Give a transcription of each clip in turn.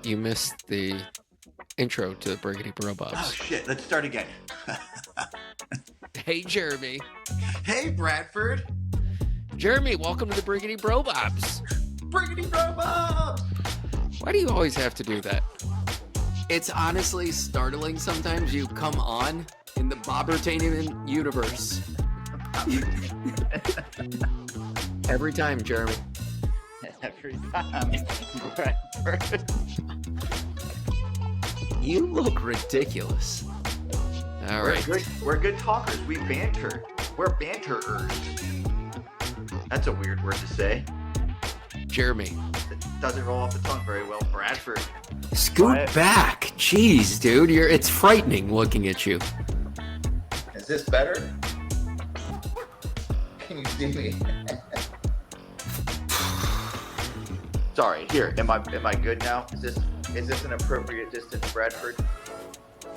you missed the intro to Briggity Bro Oh, Bobs. shit. Let's start again. Hey, Jeremy. Hey, Bradford. Jeremy, welcome to the Briggity Bro Bobs. Briggity Bro Bobs. Why do you always have to do that? It's honestly startling sometimes you come on in the Bobbertainment universe. Every time, Jeremy. Every time, Bradford. You look ridiculous. All right. We're good talkers. We banter. We're banterers. That's a weird word to say. Jeremy. It doesn't roll off the tongue very well. Bradford. Scoot back. Jeez, dude. It's frightening looking at you. Is this better? Can you see me? Sorry. Here. Am I good now? Is this an appropriate distance, Bradford?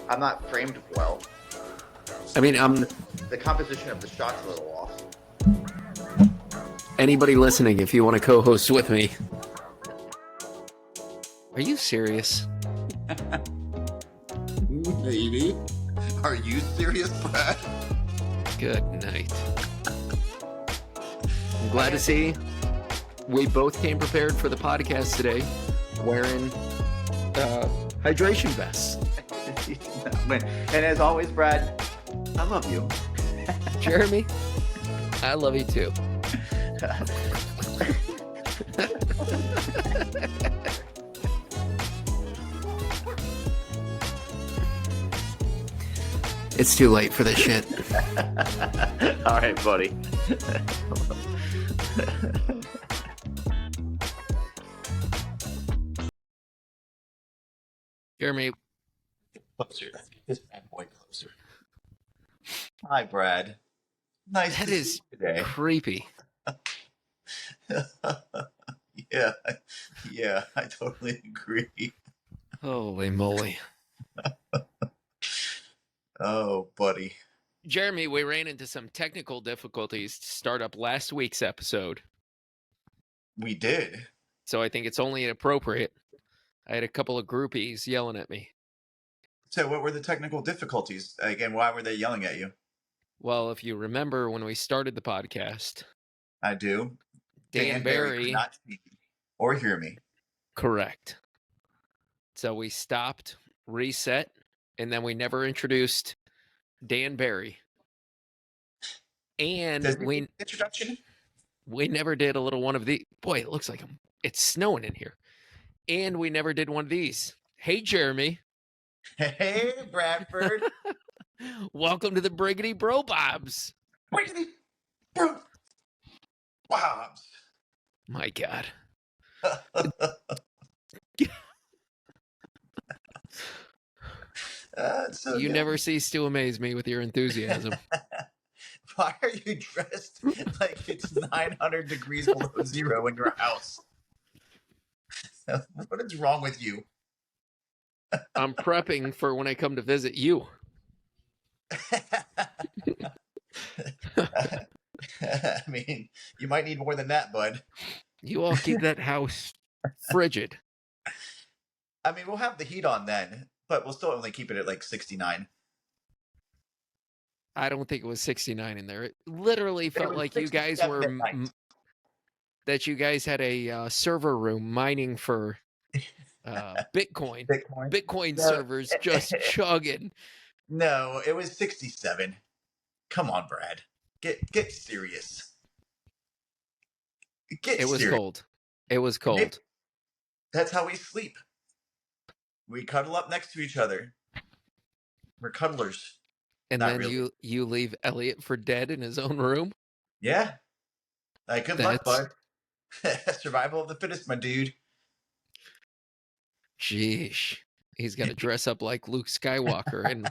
I'm not framed well. I mean, The composition of the shot's a little off. anybody listening, if you want to co-host with me. Are you serious? Maybe. Are you serious, Brad? Good night. I'm glad to see we both came prepared for the podcast today, wearing hydration vests. And as always, Brad, I love you. Jeremy, I love you too. It's too late for this shit. All right, buddy. Jeremy, Closer. This bad boy closer. Hi, Brad. Nice that to is see you today. creepy. Yeah, I totally agree. Holy moly. Oh, buddy. Jeremy, we ran into some technical difficulties to start up last week's episode, We did. so I think it's only appropriate. I had a couple of groupies yelling at me. So what were the technical difficulties? Again, why were they yelling at you? Well, if you remember when we started the podcast, I do. Dan Barry, could not see me or hear me. correct. So we stopped, reset, and then we never introduced Dan Barry. And Does he need an introduction? we never did a little one of the. Boy, it looks like it's snowing in here. And we never did one of these. Hey, Jeremy. Hey, Bradford. Welcome to the Briggity Bro Bobs. Briggity Bro Bobs. My God. So You good. never cease to amaze me with your enthusiasm. Why are you dressed like it's 900 degrees below zero in your house? What is wrong with you? I'm prepping for when I come to visit you. I mean, you might need more than that, bud. You all keep that house frigid. I mean, we'll have the heat on then, but we'll still only keep it at like 69. I don't think it was 69 in there. It literally felt was like you guys were 67 at night. that you guys had a server room mining for Bitcoin. Bitcoin No. servers just chugging. No, it was 67. Come on, Brad. Get serious. It was cold. It was cold. That's how we sleep. We cuddle up next to each other. We're cuddlers. And Not then really. you leave Elliot for dead in his own room. Yeah. Like, good luck, bud. Survival of the fittest, my dude. Jeesh. He's got to dress up like Luke Skywalker and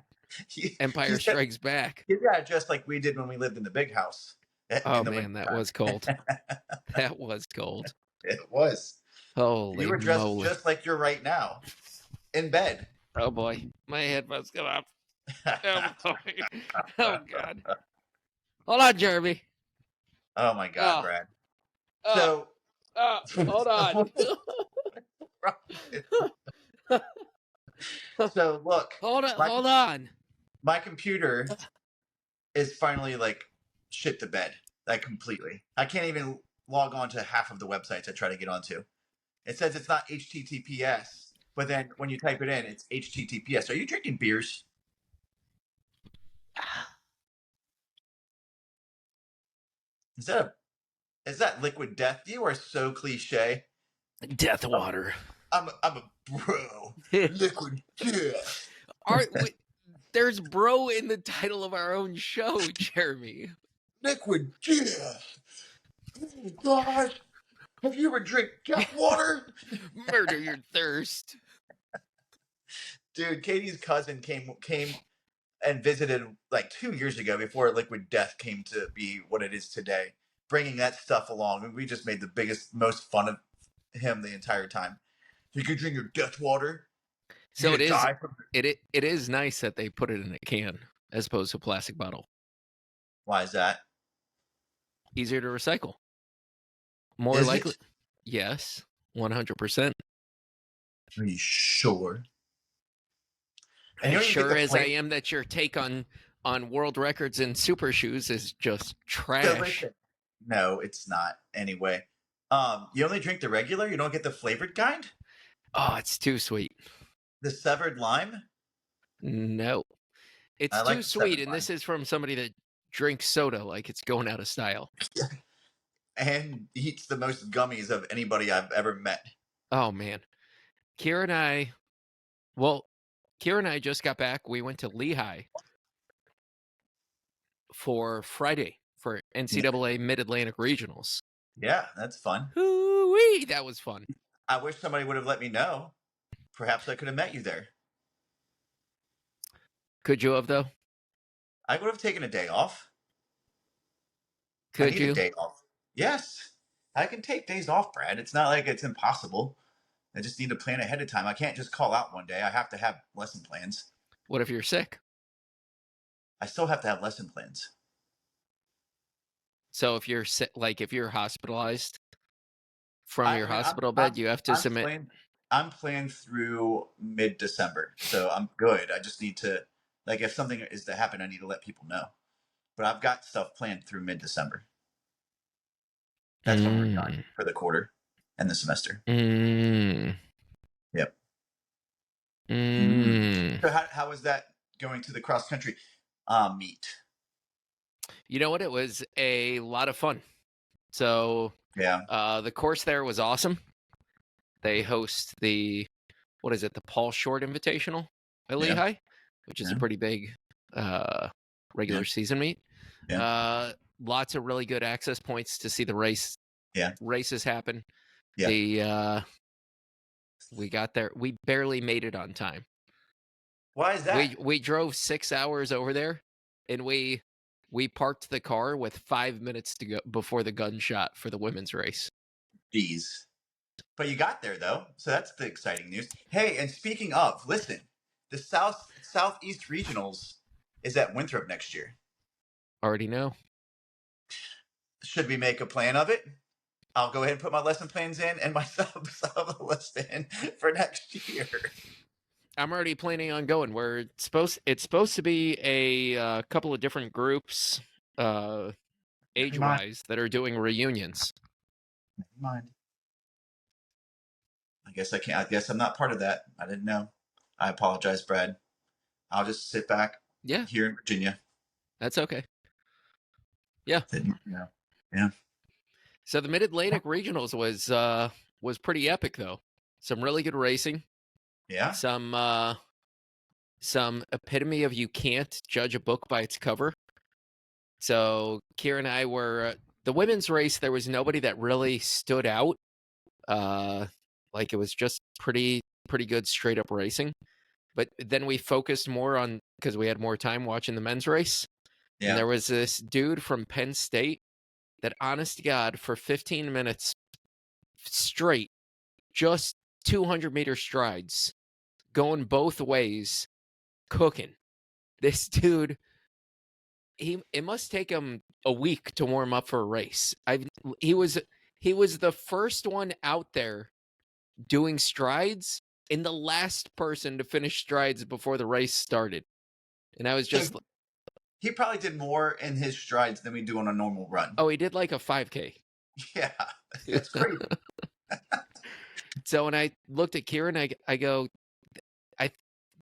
Empire Strikes Back. He's got to dress like we did when we lived in the big house. Oh, man, that was cold. That was cold. It was. Holy You were dressed moly. just like you're right now. In bed. Oh, boy. My headphones come off. Oh, boy. Oh, God. Hold on, Jeremy. Oh, my God, Oh. Brad. Oh, So, hold on. So look, Hold on. my computer is finally like shit to bed, like completely. I can't even log on to half of the websites I try to get onto. It says it's not HTTPS, but then when you type it in, it's HTTPS. Are you drinking beers? Is that liquid death? You are so cliche. Death water. I'm a bro. Liquid death. There's bro in the title of our own show, Jeremy. Liquid death. Oh, gosh. Have you ever drank death water? Murder your thirst. Dude, Katie's cousin came and visited like 2 years ago before Liquid Death came to be what it is today, bringing that stuff along. And we just made the biggest, most fun of him the entire time. You could drink your death water. So it is nice that they put it in a can as opposed to a plastic bottle. Why is that? Easier to recycle. More Is likely. it? Yes, 100%. Are you sure? And As sure as I am that your take on world records in super shoes is just trash. No, it's not. Anyway, you only drink the regular. You don't get the flavored kind. Oh, it's too sweet. The severed lime. No, it's too sweet, and this is from somebody that drinks soda like it's going out of style. And eats the most gummies of anybody I've ever met. Oh man, Kira and I just got back. We went to Lehigh for Friday for NCAA Mid-Atlantic Regionals. Yeah, that's fun. Hoo-wee, that was fun. I wish somebody would have let me know. Perhaps I could have met you there. Could you have, though? I would have taken a day off. Could you? A day off. Yes. I can take days off, Brad. It's not like it's impossible. I just need to plan ahead of time. I can't just call out one day. I have to have lesson plans. What if you're sick? I still have to have lesson plans. So if you're sick, like if you're hospitalized from your hospital bed, you have to submit. I'm planned through mid-December, so I'm good. I just need to, like, if something is to happen, I need to let people know. But I've got stuff planned through mid-December. That's when we're done for the quarter and the semester. Yep. So how was that going to the cross-country meet? You know what? It was a lot of fun. So yeah, the course there was awesome. They host the Paul Short Invitational at Lehigh, which is a pretty big regular season meet. Yeah. Lots of really good access points to see the races happen. Yeah. We got there. We barely made it on time. Why is that? We drove 6 hours over there, and we parked the car with 5 minutes to go before the gunshot for the women's race. Jeez. But you got there, though, so that's the exciting news. Hey, and speaking of, listen, the Southeast Regionals is at Winthrop next year. Already know. Should we make a plan of it? I'll go ahead and put my lesson plans in and my sub list in for next year. I'm already planning on going. It's supposed to be a couple of different groups, age-wise, that are doing reunions. Never mind. I guess I can't. I guess I'm not part of that. I didn't know. I apologize, Brad. I'll just sit back. Yeah. Here in Virginia. That's okay. Yeah. Yeah. So the Mid-Atlantic Regionals was pretty epic, though. Some really good racing. Yeah. Some epitome of you can't judge a book by its cover. So Kira and I were the women's race. There was nobody that really stood out. Like it was just pretty good straight up racing. But then we focused more on, because we had more time watching the men's race. Yeah. And there was this dude from Penn State that, honest to God, for 15 minutes straight, just 200-meter strides, going both ways, cooking. This dude, it must take him a week to warm up for a race. He was the first one out there doing strides and the last person to finish strides before the race started. And I was just, So he probably did more in his strides than we do on a normal run. oh, he did like a 5K. Yeah, that's crazy. So when I looked at Kieran, I go,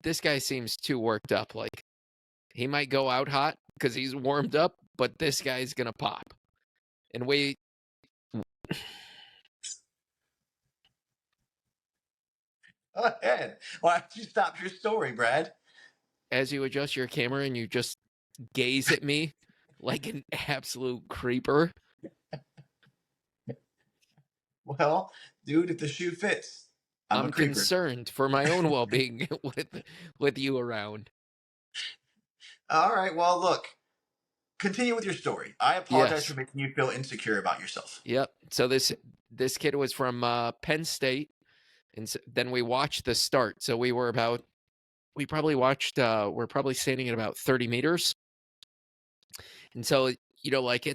this guy seems too worked up. Like, he might go out hot because he's warmed up, but this guy's going to pop. And Go ahead. Why don't you stop your story, Brad? as you adjust your camera and you just gaze at me like an absolute creeper. Well, dude, if the shoe fits, I'm a creeper. Concerned for my own well-being with you around. All right. Well, look. Continue with your story. I apologize Yes. for making you feel insecure about yourself. Yep. So this kid was from Penn State, and then we watched the start. So we're probably standing at about 30 meters. And so, like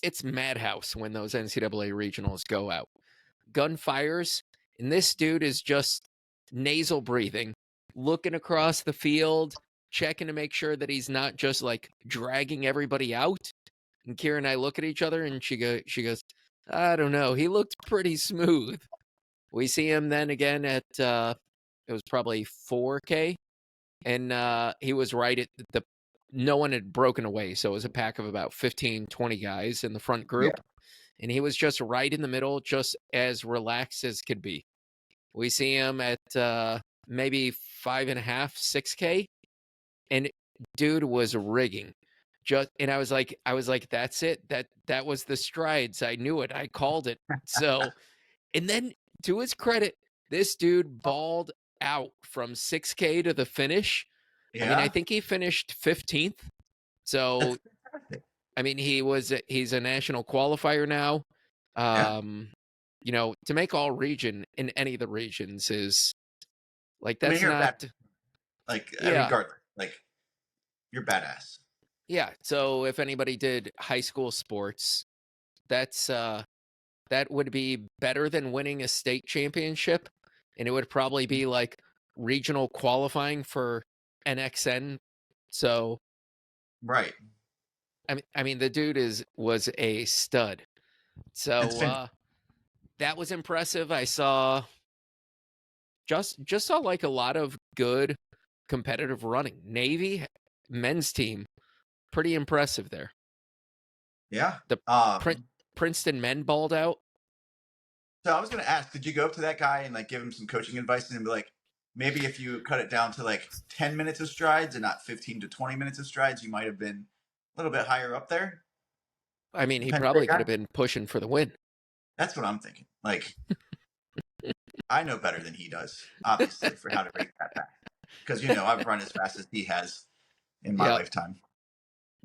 it's madhouse when those NCAA regionals go out. Gun fires, and this dude is just nasal breathing, looking across the field, checking to make sure that he's not just like dragging everybody out. And Kira and I look at each other, and she goes, I don't know. He looked pretty smooth. We see him then again at it was probably 4K, and he was right at the. No one had broken away, so it was a pack of about 15, 20 guys in the front group, and he was just right in the middle, just as relaxed as could be. We see him at maybe 5.5, 6K, and dude was rigging. And I was like, that's it. That was the strides. I knew it. I called it. So, and then to his credit, this dude balled out from 6K to the finish. Yeah. I mean, I think he finished 15th. So, I mean, he's a national qualifier now. To make all region in any of the regions is like, that's not regardless, like, you're badass. Yeah. So if anybody did high school sports, that would be better than winning a state championship, and it would probably be like regional qualifying for NXN. So, right. I mean, the dude was a stud. So that was impressive. I saw just saw like a lot of good competitive running. Navy men's team, pretty impressive there. Yeah. The Princeton men balled out. So I was going to ask, did you go up to that guy and like give him some coaching advice and be like, maybe if you cut it down to like 10 minutes of strides and not 15 to 20 minutes of strides, you might have been a little bit higher up there? I mean, he probably could have been pushing for the win. That's what I'm thinking. Like, I know better than he does, obviously, for how to break that back. Because, I've run as fast as he has in my lifetime.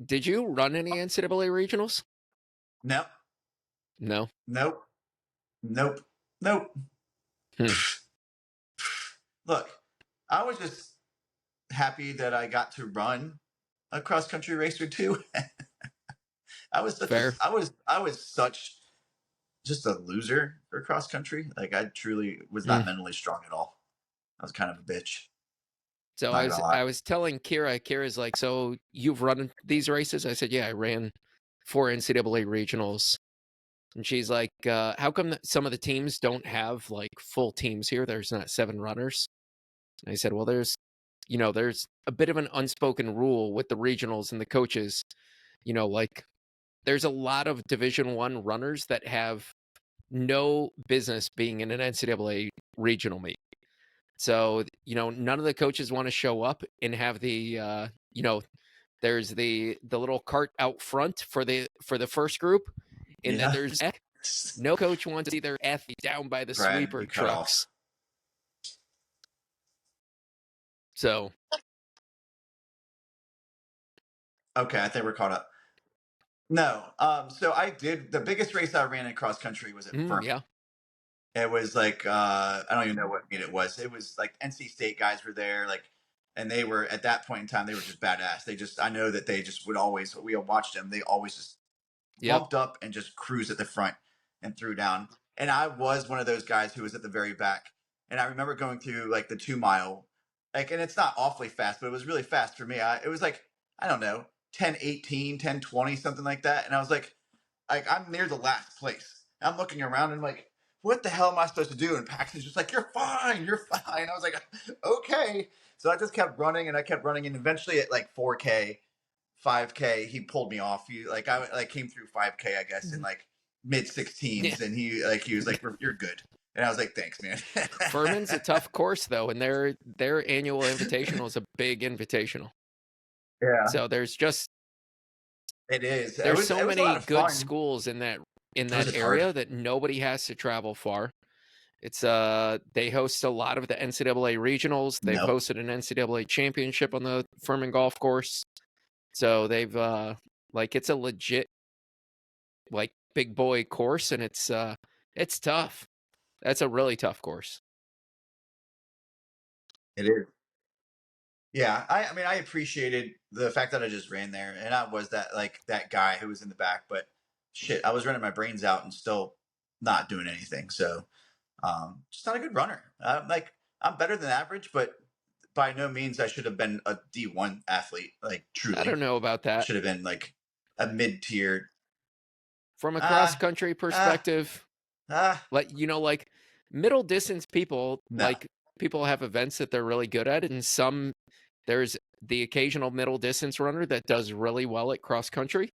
Did you run any NCAA regionals? No. No. Nope. Look, I was just happy that I got to run a cross country race or two. I was such just a loser for cross country. Like, I truly was not mentally strong at all. I was kind of a bitch. So I was telling Kira's like, so you've run these races? I said, yeah, I ran 4 NCAA regionals. And she's like, how come some of the teams don't have like full teams here? There's not 7 runners. And I said, well, there's a bit of an unspoken rule with the regionals and the coaches. Like, there's a lot of Division I runners that have no business being in an NCAA regional meet. So, none of the coaches want to show up and have the, there's the little cart out front for the first group. And then there's no coach wants to see their athlete down by the sweeper trucks. So. Okay, I think we're caught up. No. So I did, the biggest race I ran in cross country was at Furman. Yeah. It was like, I don't even know what meet it was. It was like NC State guys were there, like, and they were, at that point in time, they were just badass. I know that they just would always, we all watched them, they always just bumped up and just cruised at the front and threw down. And I was one of those guys who was at the very back And I remember going through like the 2 mile, like, and it's not awfully fast, but it was really fast for me. It was like, I don't know, 10:18, 10:20, something like that. And I was like I'm near the last place. I'm looking around and like, what the hell am I supposed to do? And Paxton's just like, you're fine, you're fine. I was like, okay. So I just kept running and I kept running, and eventually at like 4K, 5K, he pulled me off. I came through 5K, I guess, in like mid 16s, and he was like, you're good. And I was like, thanks, man. Furman's a tough course though, and their annual invitational is a big invitational. Yeah, So there's just it is. there's It so was a many lot of good fun. schools in that just area hard. that nobody has to travel far. It's they host a lot of the NCAA regionals. They've Nope. hosted an NCAA championship on the Furman golf course. So they've like it's a legit like big boy course, and it's tough. That's a really tough course. It is. Yeah, I mean, I appreciated the fact that I just ran there, and I was that guy who was in the back, but shit, I was running my brains out and still not doing anything. So, just not a good runner. I'm better than average, but by no means I should have been a D1 athlete. Like I don't truly, know about that. should have been like a mid tier. From a cross country perspective, like like middle distance people, No. like people have events that they're really good at, and there's the occasional middle distance runner that does really well at cross country,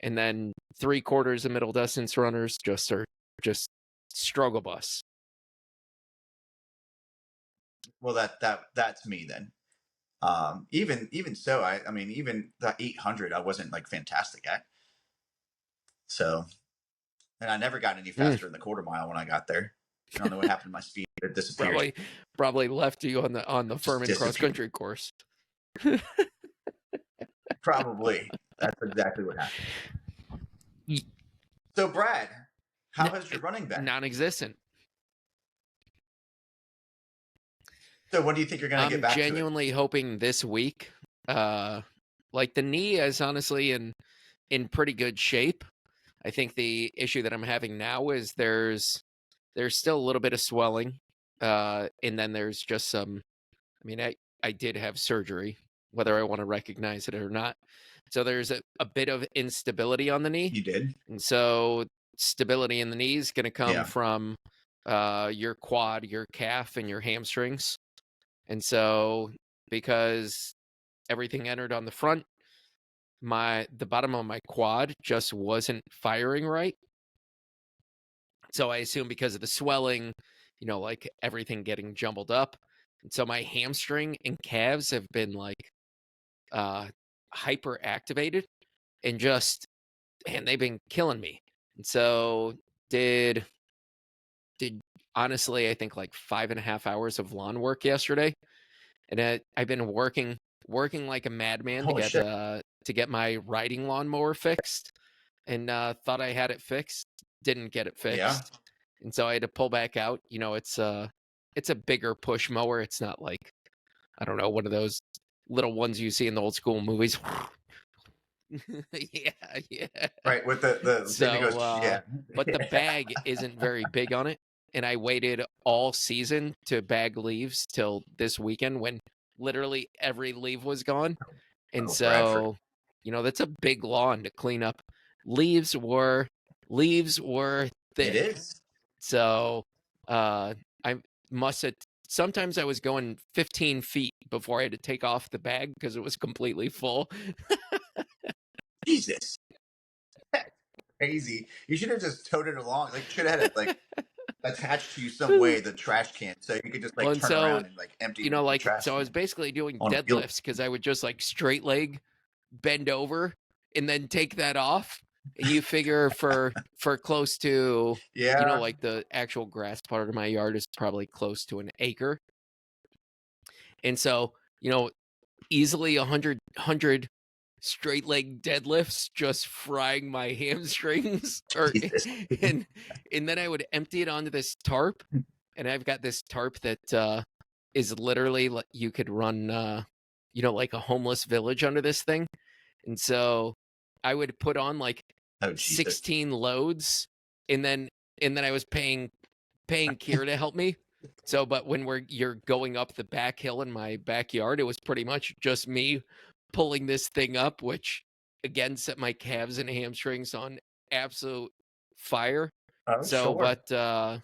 and then 3/4 of middle distance runners are just struggle bus. Well, that's me then. Even so, I mean, even the 800, I wasn't like fantastic at. So, and I never got any faster in the quarter mile when I got there. I don't know what happened to my speed. It disappeared. Probably left you on the Furman cross country course. Probably. That's exactly what happened. So, Brad, how has your running been? Non-existent. So, when do you think you're going to get back to it? I'm genuinely hoping this week. Like the knee is honestly in pretty good shape. I think the issue that I'm having now is there's still a little bit of swelling, and then there's just some. I mean, I did have surgery, whether I want to recognize it or not. So there's a bit of instability on the knee. You did? And so stability in the knee is going to come from your quad, your calf, and your hamstrings. And so because everything entered on the front, the bottom of my quad just wasn't firing right. So I assume because of the swelling, like everything getting jumbled up. And so my hamstring and calves have been like hyper activated, and just, man, they've been killing me. And so did honestly, I think like 5.5 hours of lawn work yesterday. And I've been working like a madman to get my riding lawnmower fixed, and thought I had it fixed, didn't get it fixed. Yeah. And so I had to pull back out. It's a bigger push mower. It's not like, I don't know, one of those little ones you see in the old school movies. yeah. Right, with the So, thing that goes, yeah. But the bag isn't very big on it. And I waited all season to bag leaves till this weekend when literally every leaf was gone. And so, Bradford. That's a big lawn to clean up. Leaves were thick. It is. So I must have, sometimes I was going 15 feet before I had to take off the bag because it was completely full. Jesus. That's crazy. You should have just towed it along. Like, should have had it like attached to you some way, the trash can, so you could just like turn around and like empty the trash so can. I was basically doing deadlifts because I would just like straight leg bend over and then take that off. And you figure for close to, like the actual grass part of my yard is probably close to an acre. And so, easily 100 straight leg deadlifts, just frying my hamstrings. And then I would empty it onto this tarp. And I've got this tarp that is literally, you could run, like a homeless village under this thing. And so I would put on like 16 loads, and then I was paying Kira to help me. So, but when you're going up the back hill in my backyard, it was pretty much just me pulling this thing up, which again set my calves and hamstrings on absolute fire. Oh, So, sure. but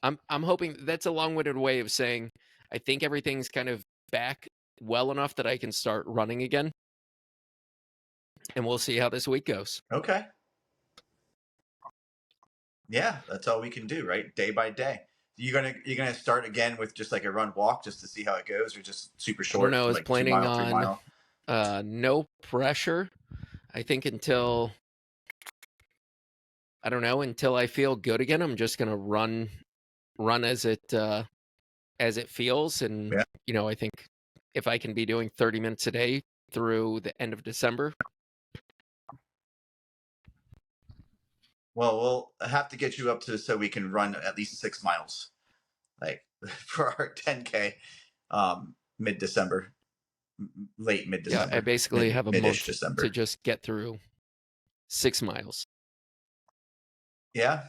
I'm hoping that's a long-winded way of saying I think everything's kind of back well enough that I can start running again. And we'll see how this week goes. Okay. Yeah, that's all we can do, right? Day by day. You're gonna start again with just like a run walk just to see how it goes, or just super I don't short, know. I was like 2 planning mile, 3 on mile. no pressure. I think until I feel good again, I'm just gonna run as it feels. And Yeah. I think if I can be doing 30 minutes a day through the end of December. Well, we'll have to get you up to so we can run at least 6 miles, like for our 10K, mid-December, late mid-December. Yeah, I basically have a month December. to just get through 6 miles. Yeah,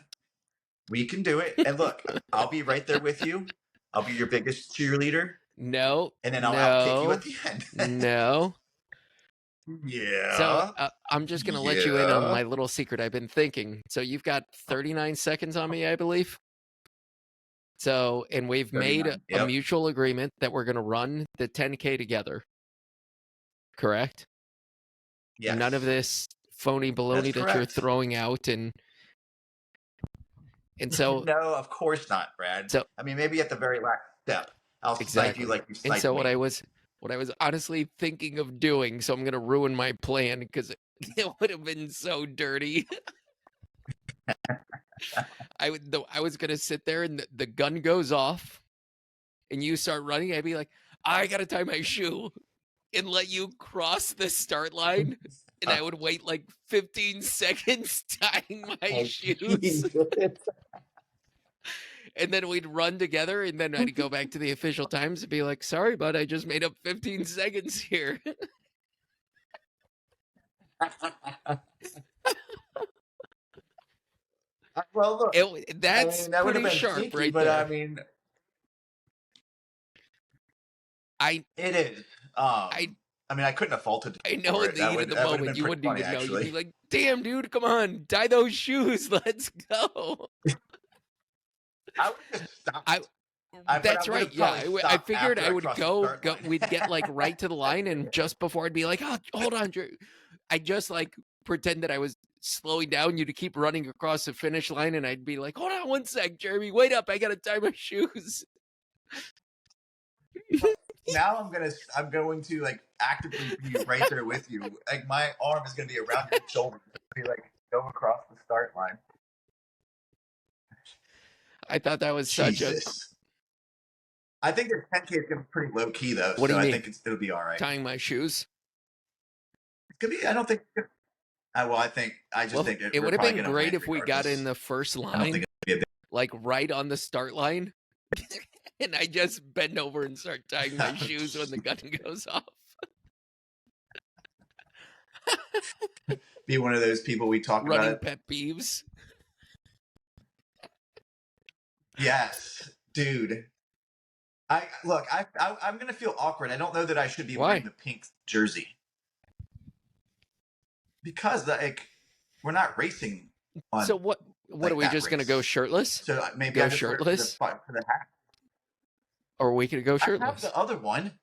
we can do it. And look, I'll be right there with you. I'll be your biggest cheerleader. No. And then I'll kick you at the end. No. Yeah. So I'm just going to let you in on my little secret I've been thinking. So you've got 39 seconds on me, I believe. So, and we've made a mutual agreement that we're going to run the 10K together. Correct? Yes. None of this phony baloney that you're throwing out. And so. No, of course not, Brad. So, I mean, maybe at the very last step, I'll snipe you like you sniped me. And so what I was honestly thinking of doing, so I'm going to ruin my plan because it would have been so dirty. I was going to sit there and the gun goes off and you start running. I'd be like, I got to tie my shoe and let you cross the start line. And I would wait like 15 seconds tying my shoes. And then we'd run together, and then I'd go back to the official times and be like, sorry, bud, I just made up 15 seconds here. Well, look, that's that pretty sharp sneaky, right but there. I mean, it is. I couldn't have faulted. I know in the heat of the moment, you wouldn't even know. You'd be like, damn, dude, come on, tie those shoes. Let's go. I would just stop. That's right. Yeah, I figured I would go. We'd get like right to the line, and just before I'd be like, "Oh, hold on, Drew." I just like pretend that I was slowing down you to keep running across the finish line, and I'd be like, "Hold on one sec, Jeremy. Wait up. I gotta tie my shoes." Now I'm going to like actively be right there with you. Like my arm is gonna be around your shoulder, be like go across the start line. I thought that was Jesus. I think the 10K is going to be pretty low key though. What do you mean? I think it'll be all right. Tying my shoes? It could be. I don't think. I think it would have been great if we got in the first line, like right on the start line, and I just bend over and start tying my shoes when the gun goes off. Be one of those people we talk running about. Pet peeves. Yes, dude. I'm gonna feel awkward. I don't know that I should be wearing the pink jersey because we're not racing. So what are we just gonna go shirtless? So maybe go shirtless for the hat. Or we could go shirtless. I have the other one.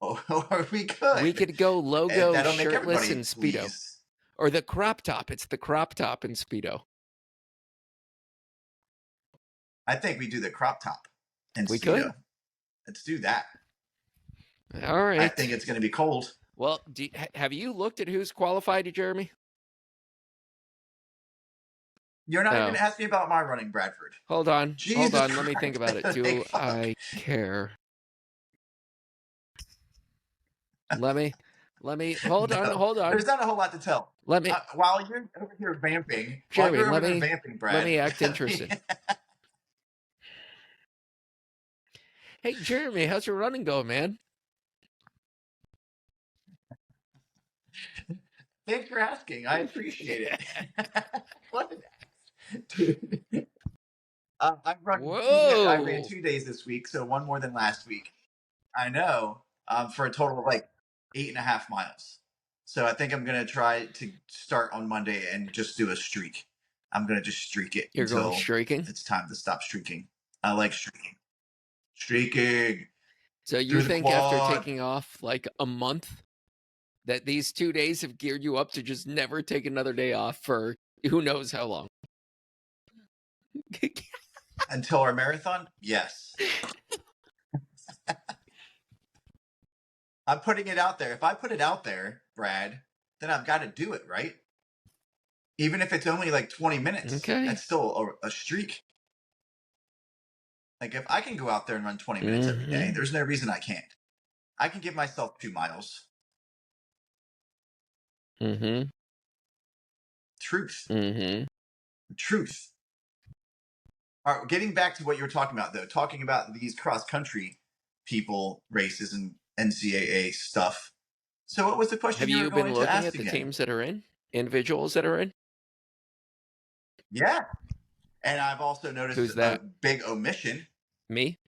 Or we could. We could go logo shirtless and Speedo. Please. Or the crop top. It's the crop top and Speedo. I think we do the crop top and we Speedo. Could. Let's do that. All right. I think it's going to be cold. Well, have you looked at who's qualified, Jeremy? You're not even asking me about my running, Bradford. Hold on. Jesus Hold on. Christ. Let me think about it. Do I care? Let me hold on. There's not a whole lot to tell. Let me while you're over here vamping, Jeremy, Brad. Let me act interested. Hey Jeremy, how's your running going, man? Thanks for asking. I appreciate it. What? Dude. I ran Whoa. 2 days this week, so one more than last week. I know, for a total of like 8.5 miles. So I think I'm gonna try to start on Monday and just do a streak. I'm gonna just streak it You're going until streaking? it's time to stop streaking. I like streaking. Streaking So you through the think after quad. taking off like a month that these 2 days have geared you up to just never take another day off for who knows how long? Until our marathon? Yes. I'm putting it out there. If I put it out there, Brad, then I've got to do it, right? Even if it's only like 20 minutes, Okay. that's still a streak. Like if I can go out there and run 20 minutes every day, there's no reason I can't. I can give myself 2 miles. Mm-hmm. Truth. Mm-hmm. Truth. All right, getting back to what you were talking about, though, talking about these cross-country people, races, and NCAA stuff. So what was the question Have you were you going been to looking ask at the again? teams that are in? Individuals that are in? Yeah. And I've also noticed Who's that? a big omission. Me?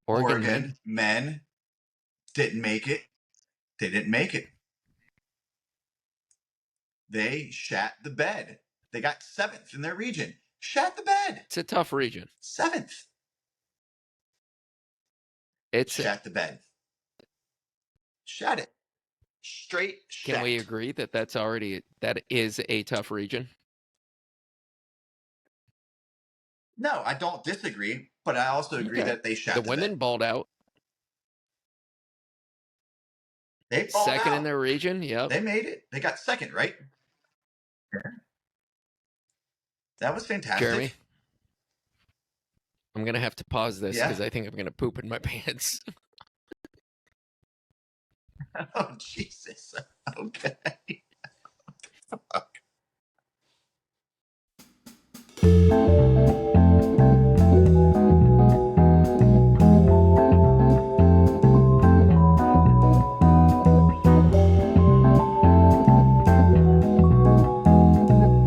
Oregon men didn't make it. They didn't make it. They shat the bed. They got 7th in their region. Shat the bed. It's a tough region. 7th. It's Shat the bed. Shat it. Straight shat. Can we agree that that is a tough region? No, I don't disagree, but I also agree that they shat The the women bed. balled out. They balled Second out. in their region. Yep. They made it. They got 2nd, right? Yeah. That was fantastic. Jeremy, I'm gonna have to pause this Yeah. because I think I'm gonna poop in my pants. Oh Jesus. Okay. Fuck.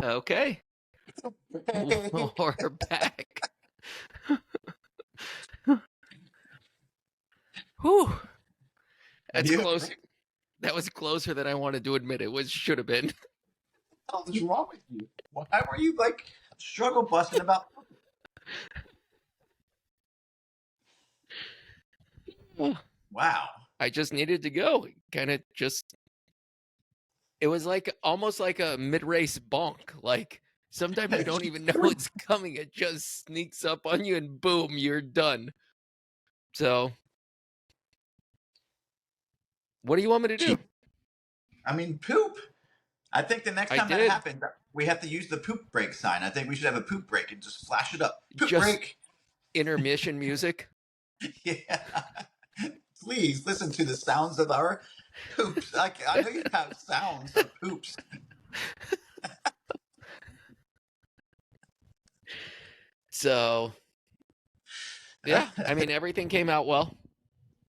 Okay. We're back. Whew. That's close. That was closer than I wanted to admit it should have been. What the hell is wrong with you? Why were you like struggle busting about? Wow. I just needed to go. It was like almost like a mid-race bonk. Like sometimes you don't even know it's coming. It just sneaks up on you and boom, you're done. So what do you want me to do? I mean, poop. I think the next time that happens, we have to use the poop break sign. I think we should have a poop break and just flash it up. Poop break. Intermission music. Yeah. Please listen to the sounds of our poops. I know you have sounds of poops. So, yeah, I mean, everything came out well.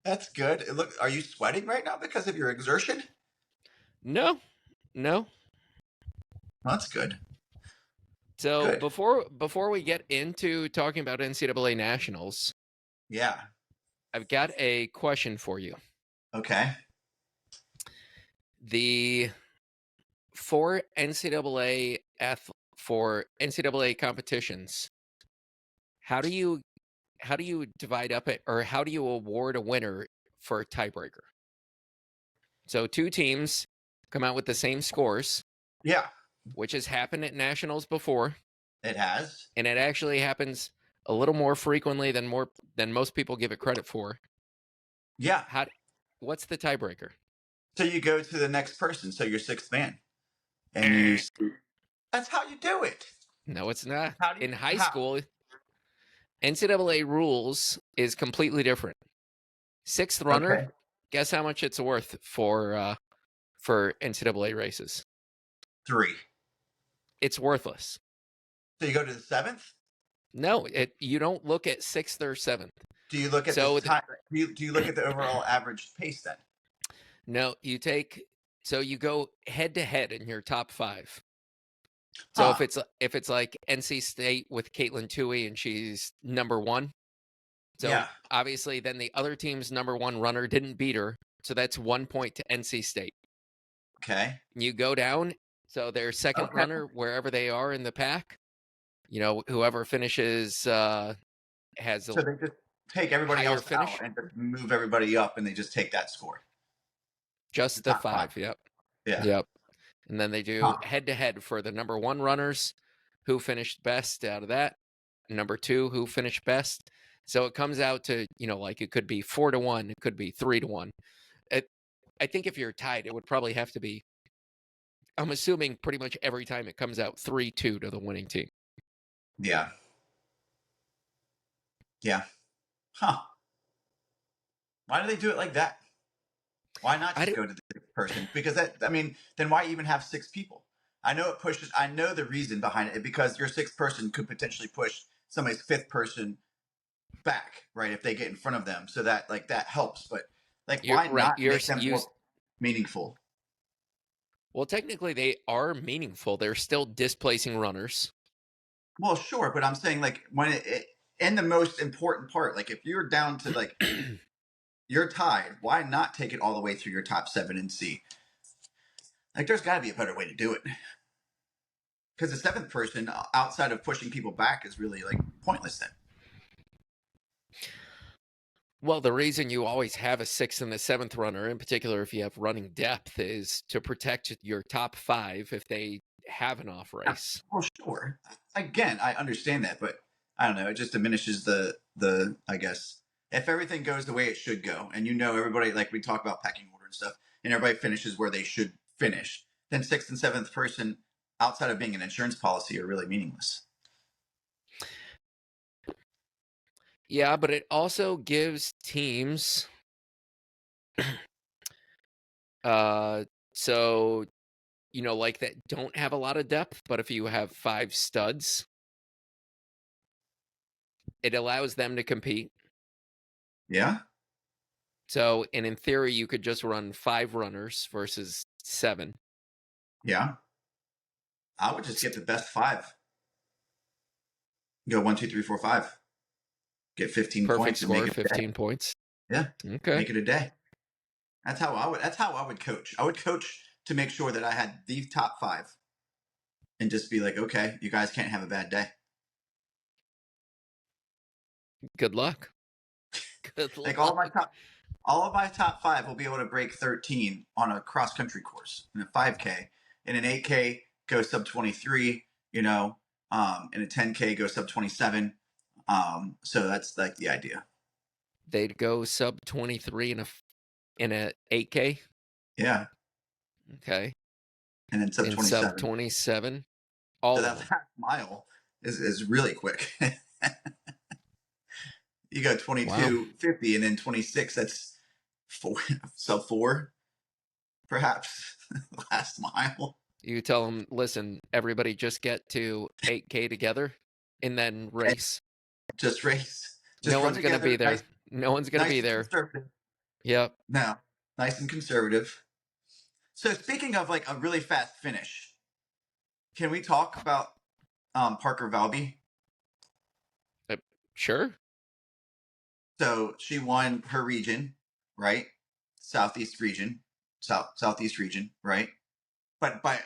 That's good. Look, are you sweating right now because of your exertion? No. That's good. So good. before we get into talking about NCAA Nationals, yeah, I've got a question for you. Okay. For NCAA competitions, how do you divide up it, or how do you award a winner for a tiebreaker? So 2 teams come out with the same scores. Yeah. Which has happened at nationals before. It has. And it actually happens a little more frequently than most people give it credit for. Yeah. What's the tiebreaker? So you go to the next person, so you're 6th man. And that's how you do it. No, it's not. In high school, NCAA rules is completely different. 6th runner, guess how much it's worth for NCAA races? 3. It's worthless. So you go to the 7th? No, you don't look at 6th or 7th. Do you look at the time? Do you look at the overall average pace then? No, you go head to head in your top 5. So Huh. if it's like NC State with Caitlin Toohey and she's number one, so Yeah. obviously then the other team's number one runner didn't beat her, so that's 1 point to NC State. Okay. You go down, so their second Okay. runner, wherever they are in the pack, whoever finishes has a So they just take everybody higher else out finish, and just move everybody up, and they just take that score. The just the top five. five. Yep. Yeah. Yep. And then they do Huh. head to head for the number one runners, who finished best out of that. Number two, who finished best. So it comes out to, like it could be 4-1, it could be 3-1. I think if you're tied, it would probably have to be, I'm assuming pretty much every time it comes out 3-2 to the winning team. Yeah. Yeah. Huh. Why do they do it like that? Why not just go to the sixth person? Because then why even have six people? I know the reason behind it, because your sixth person could potentially push somebody's fifth person back, right? If they get in front of them. So that that helps. But You're why right. not make them more meaningful? Well, technically they are meaningful. They're still displacing runners. Well, sure, but I'm saying when in the most important part, if you're down to you're tied, why not take it all the way through your top 7 and see? There's got to be a better way to do it. Because the seventh person, outside of pushing people back, is really pointless then. Well, the reason you always have a sixth and the seventh runner, in particular if you have running depth, is to protect your top 5 if they have an off race. Well, sure. Again, I understand that, but I don't know. It just diminishes the I guess, if everything goes the way it should go, and everybody, we talk about pecking order and stuff, and everybody finishes where they should finish, then sixth and seventh person, outside of being an insurance policy, are really meaningless. Yeah, but it also gives teams so that don't have a lot of depth, but if you have 5 studs, it allows them to compete. Yeah. So, and in theory, you could just run 5 runners versus 7. Yeah. I would just get the best 5. Go 1, 2, 3, 4, 5. Get 15 Perfect points score, and make it 15 points. Yeah. Okay. Make it a day. That's how I would coach. I would coach to make sure that I had the top 5 and just be like, okay, you guys can't have a bad day. Good luck. Good luck. All of my top 5 will be able to break 13 on a cross country course in a 5K. In an 8K, go sub 23. In a 10K, go sub 27. So that's the idea. They'd go sub 23 in a 8K. Yeah. Okay. And then sub 27. Sub 27. All so that last mile is really quick. You go 22:50 and then 26. That's sub 4, perhaps. Last mile. You tell them, listen, everybody just get to 8K together and then race. Just race. No one's going to be there. No one's going to be there. Yep. No, nice and conservative. So speaking of a really fast finish, can we talk about Parker Valby? Sure. So she won her region, right? Southeast region, right? But by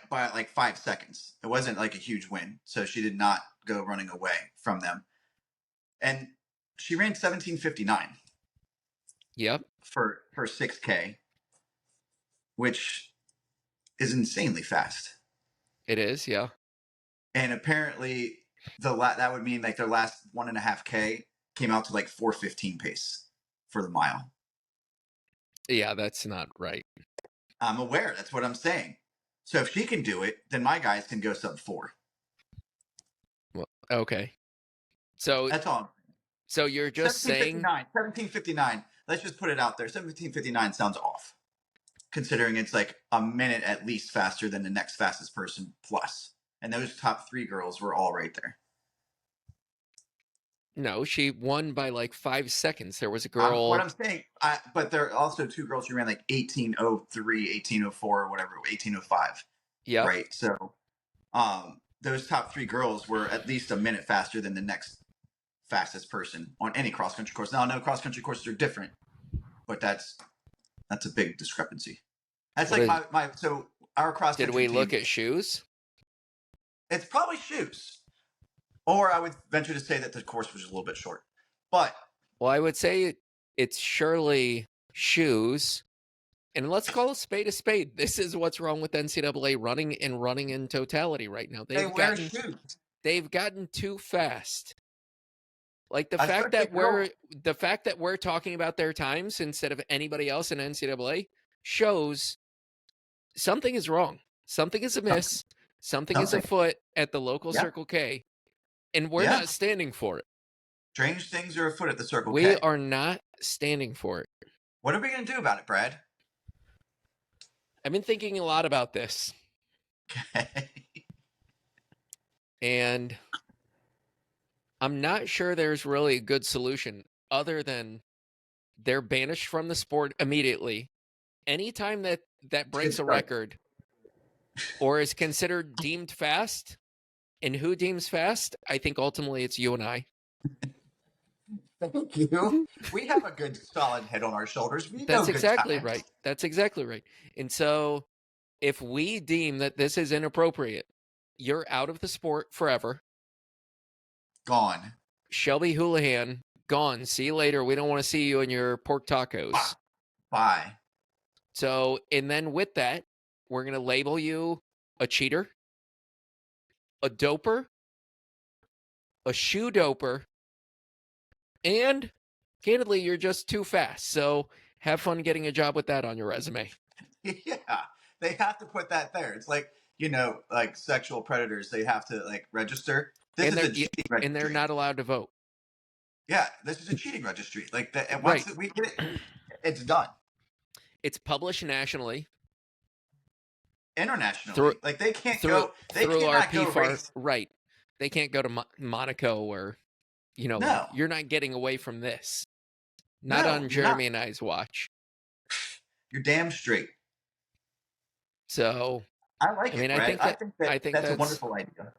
5 seconds. It wasn't a huge win. So she did not go running away from them. And she ran 17:59. Yep. For 6K, which is insanely fast. It is, yeah. And apparently that would mean their last 1.5K came out to 4:15 pace for the mile. Yeah, that's not right. I'm aware. That's what I'm saying. So if she can do it, then my guys can go sub 4. Well, okay. So that's all. So you're just saying 17:59. Let's just put it out there. 17:59 sounds off, considering it's a minute at least faster than the next fastest person plus. And those top 3 girls were all right there. No, she won by 5 seconds. There was a girl. What I'm saying, but there are also 2 girls who ran 18:03, 18:04, or whatever, 18:05. Yeah. Right. So, those top 3 girls were at least a minute faster than the next fastest person on any cross country course. Now I know cross country courses are different, but that's a big discrepancy. That's What like is- my so our cross Did country we team. look at shoes? It's probably shoes, or I would venture to say that the course was a little bit short. But Well, I would say it's surely shoes. And let's call a spade a spade. This is what's wrong with NCAA running in totality right now. they wear shoes. They've gotten too fast. Like the fact Especially that we're talking about their times instead of anybody else in NCAA shows something is wrong. Something is amiss. Something is Something. afoot at the local Yeah. Circle K, and we're Yeah. not standing for it. Strange things are afoot at the Circle We K. are not standing for it. What are we going to do about it, Brad? I've been thinking a lot about this, Okay. and I'm not sure there's really a good solution other than they're banished from the sport immediately. Anytime that breaks a start. record or is considered deemed fast, and who deems fast, I think ultimately it's you and I. Thank you. We have a good, solid head on our shoulders. We know That's good exactly times. right. That's exactly right. And so if we deem that this is inappropriate, you're out of the sport forever. Gone. Shelby Houlihan, gone. See you later. We don't want to see you in your pork tacos. Bye. So, and then with that, we're going to label you a cheater, a doper, a shoe doper, and candidly, you're just too fast. So have fun getting a job with that on your resume. Yeah. They have to put that there. It's like, like sexual predators, they have to like register. This is a cheating registry. And they're not allowed to vote. Yeah, this is a cheating registry. Like that, and Right. once we get it, it's done. It's published nationally. Internationally, like they can't go. They through cannot our go PFAR, race. right? They can't go to Monaco or, No. like, you're not getting away from this. Not No, on you're Jeremy not. and I's watch. You're damn straight. So I like it, mean, Brad. I think that's a that's wonderful idea.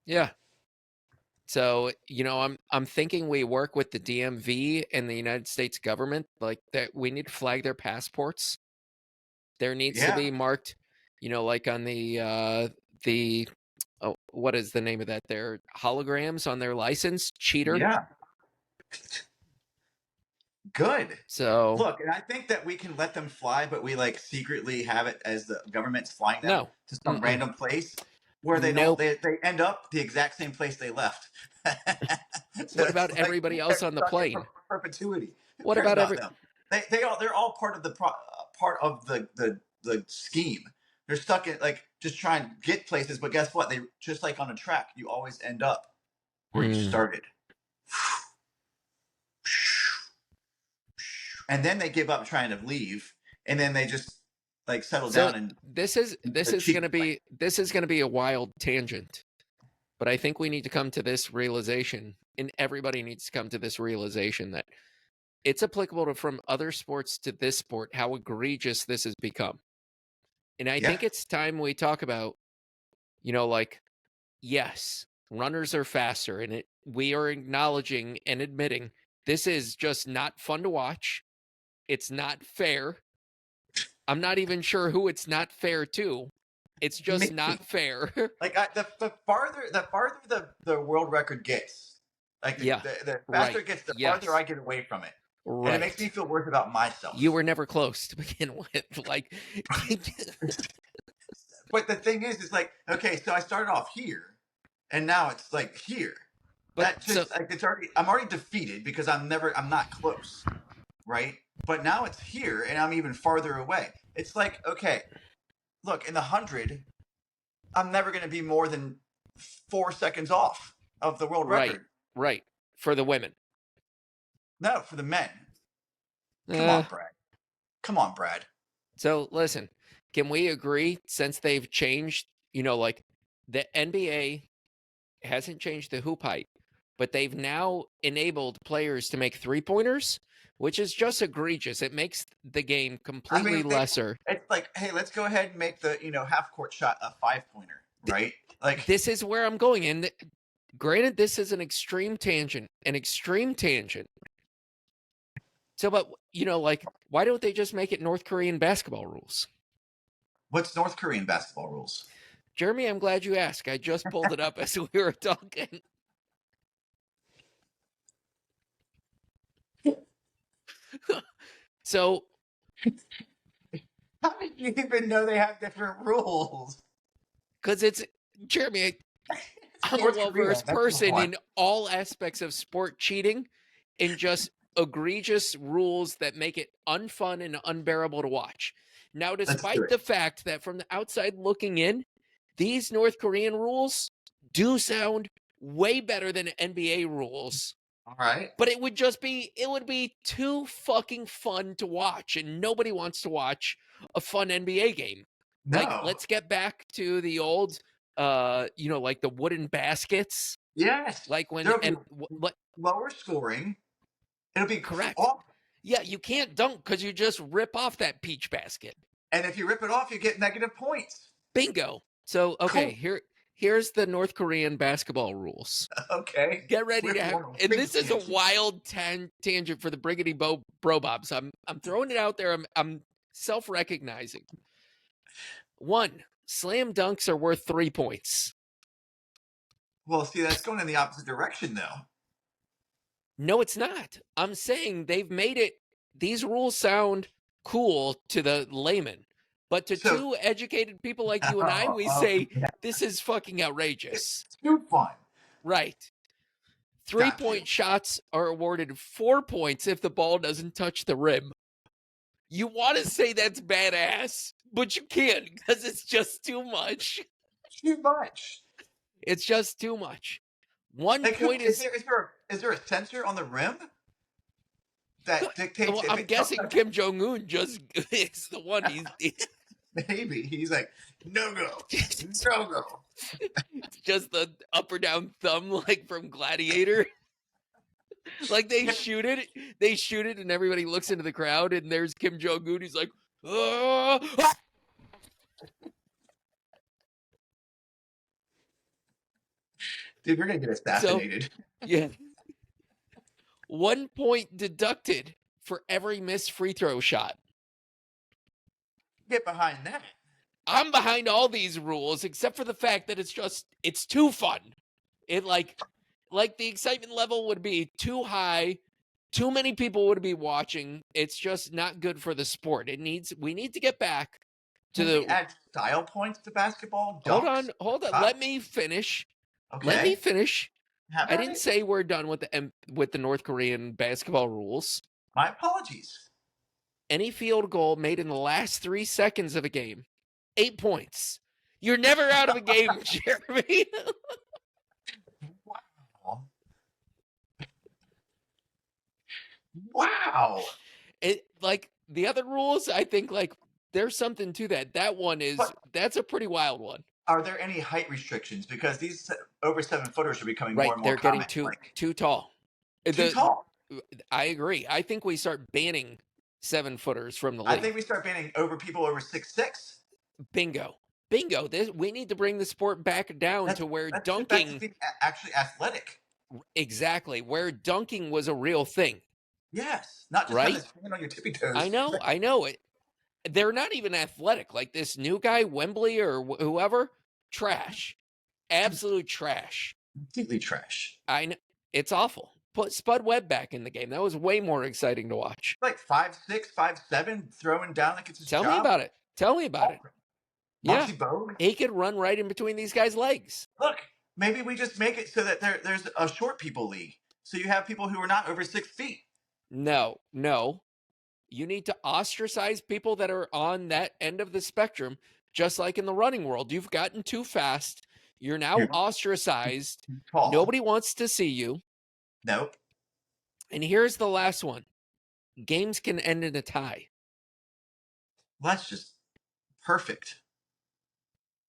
yeah. So I'm thinking we work with the DMV and the United States government, like that. We need to flag their passports. There needs to be marked, like on the what is the name of that? Their holograms on their license. Cheater. Yeah. Good. So look, and I think that we can let them fly, but we like secretly have it as the government's flying them to some random place where they don't. They end up the exact same place they left. So what about everybody else on the plane? Perpetuity. What about them? They're all part of the the scheme. They're stuck in like just trying to get places, but guess what? They just like on a track, you always end up where you started. And then they give up trying to leave, and then they just like settle down. And this is going to be a wild tangent, but I think we need to come to this realization, and everybody needs to come to this realization that it's applicable to from other sports to this sport, how egregious this has become. And I think it's time we talk about, like, yes, runners are faster, and we are acknowledging and admitting this is just not fun to watch. It's not fair. I'm not even sure who it's not fair to. It's just not fair. Like the farther the world record gets, like the faster it gets, the farther I get away from it. Right. And it makes me feel worse about myself. You were never close to begin with. Like, but the thing is like, okay, so I started off here, and now it's like here. But that just like I'm already defeated because I'm not close, right? But now it's here, and I'm even farther away. It's like, okay, look, in the 100, I'm never going to be more than 4 seconds off of the world record. Right. For the women. No, for the men. Come on, Brad. So, listen, can we agree, since they've changed, like, the NBA hasn't changed the hoop height, but they've now enabled players to make three-pointers, which is just egregious. It makes the game completely lesser. It's like, hey, let's go ahead and make the half-court shot a 5-pointer, right? Like, this is where I'm going. And granted, this is an extreme tangent. So, but, like, why don't they just make it North Korean basketball rules? what's North Korean basketball rules? Jeremy, I'm glad you asked. I just pulled it up as we were talking. So, How did you even know they have different rules? because it's, Jeremy, I'm a North well Korea, versed that's the person one. in all aspects of sport cheating and just egregious rules that make it unfun and unbearable to watch. Now, do despite it. the fact that from the outside looking in, these North Korean rules do sound way better than NBA rules. All right. But it would be too fucking fun to watch, and nobody wants to watch a fun NBA game. No. Like, let's get back to the old, like the wooden baskets. Yes. Like when There'll be lower scoring. It'll be correct. off. Yeah, you can't dunk because you just rip off that peach basket. And if you rip it off, you get negative points. Bingo. So okay, Cool. here's the North Korean basketball rules. Okay. Get ready to have, and big this is a tangent. wild tangent for the Briggity Bro Bobs. I'm throwing it out there. I'm self-recognizing. 1, slam dunks are worth 3 points. Well, see, that's going in the opposite direction, though. No, it's not. I'm saying they've made it. These rules sound cool to the layman, but to two educated people like you and I, we say this is fucking outrageous. It's too fun. Right. 3-point shots are awarded 4 points if the ball doesn't touch the rim. You want to say that's badass, but you can't because it's just too much. Too much. It's just too much. 1 Like, point is there a sensor on the rim that dictates? Well, if I'm it guessing touches- Kim Jong Un just is the one. Maybe he's like, no go, no go. It's just the up or down thumb, like from Gladiator. Like they shoot it, and everybody looks into the crowd, and there's Kim Jong Un. He's like, "Ah!" Dude, we're gonna get assassinated. Yeah. 1 point deducted for every missed free throw shot. Get behind that. I'm behind all these rules except for the fact that it's too fun. It like the excitement level would be too high. Too many people would be watching. It's just not good for the sport. We need to get back to Can we add style points to basketball? Dunks, Hold on. shots? Let me finish. Okay. Let me finish. Have I at didn't it. say we're done with the North Korean basketball rules. My apologies. Any field goal made in the last 3 seconds of a game, 8 points. You're never out of a game, Jeremy. Wow. Wow. It like the other rules, I think like there's something to that. That one that's a pretty wild one. Are there any height restrictions? Because these over 7-footers are becoming more and more They're getting common. too tall. Too tall. I agree. I think we start banning 7-footers from the league. I think we start banning people over 6'6". Bingo. We need to bring the sport back down to where dunking that's actually athletic. Exactly, where dunking was a real thing. Yes, not just having swinging on your tippy toes. I know it. They're not even athletic. Like this new guy, Wembley or whoever, trash, absolute trash, completely trash. I know it's awful. Put Spud Webb back in the game. That was way more exciting to watch. Like 5'6", 5'7", throwing down like it's his job. Tell me about it. Yeah, Bogue. He could run right in between these guys' legs. Look, maybe we just make it so that there's a short people league. So you have people who are not over 6 feet. No. You need to ostracize people that are on that end of the spectrum, just like in the running world. You've gotten too fast. You're now ostracized. Tall. Nobody wants to see you. Nope. And here's the last one. Games can end in a tie. Well, that's just perfect.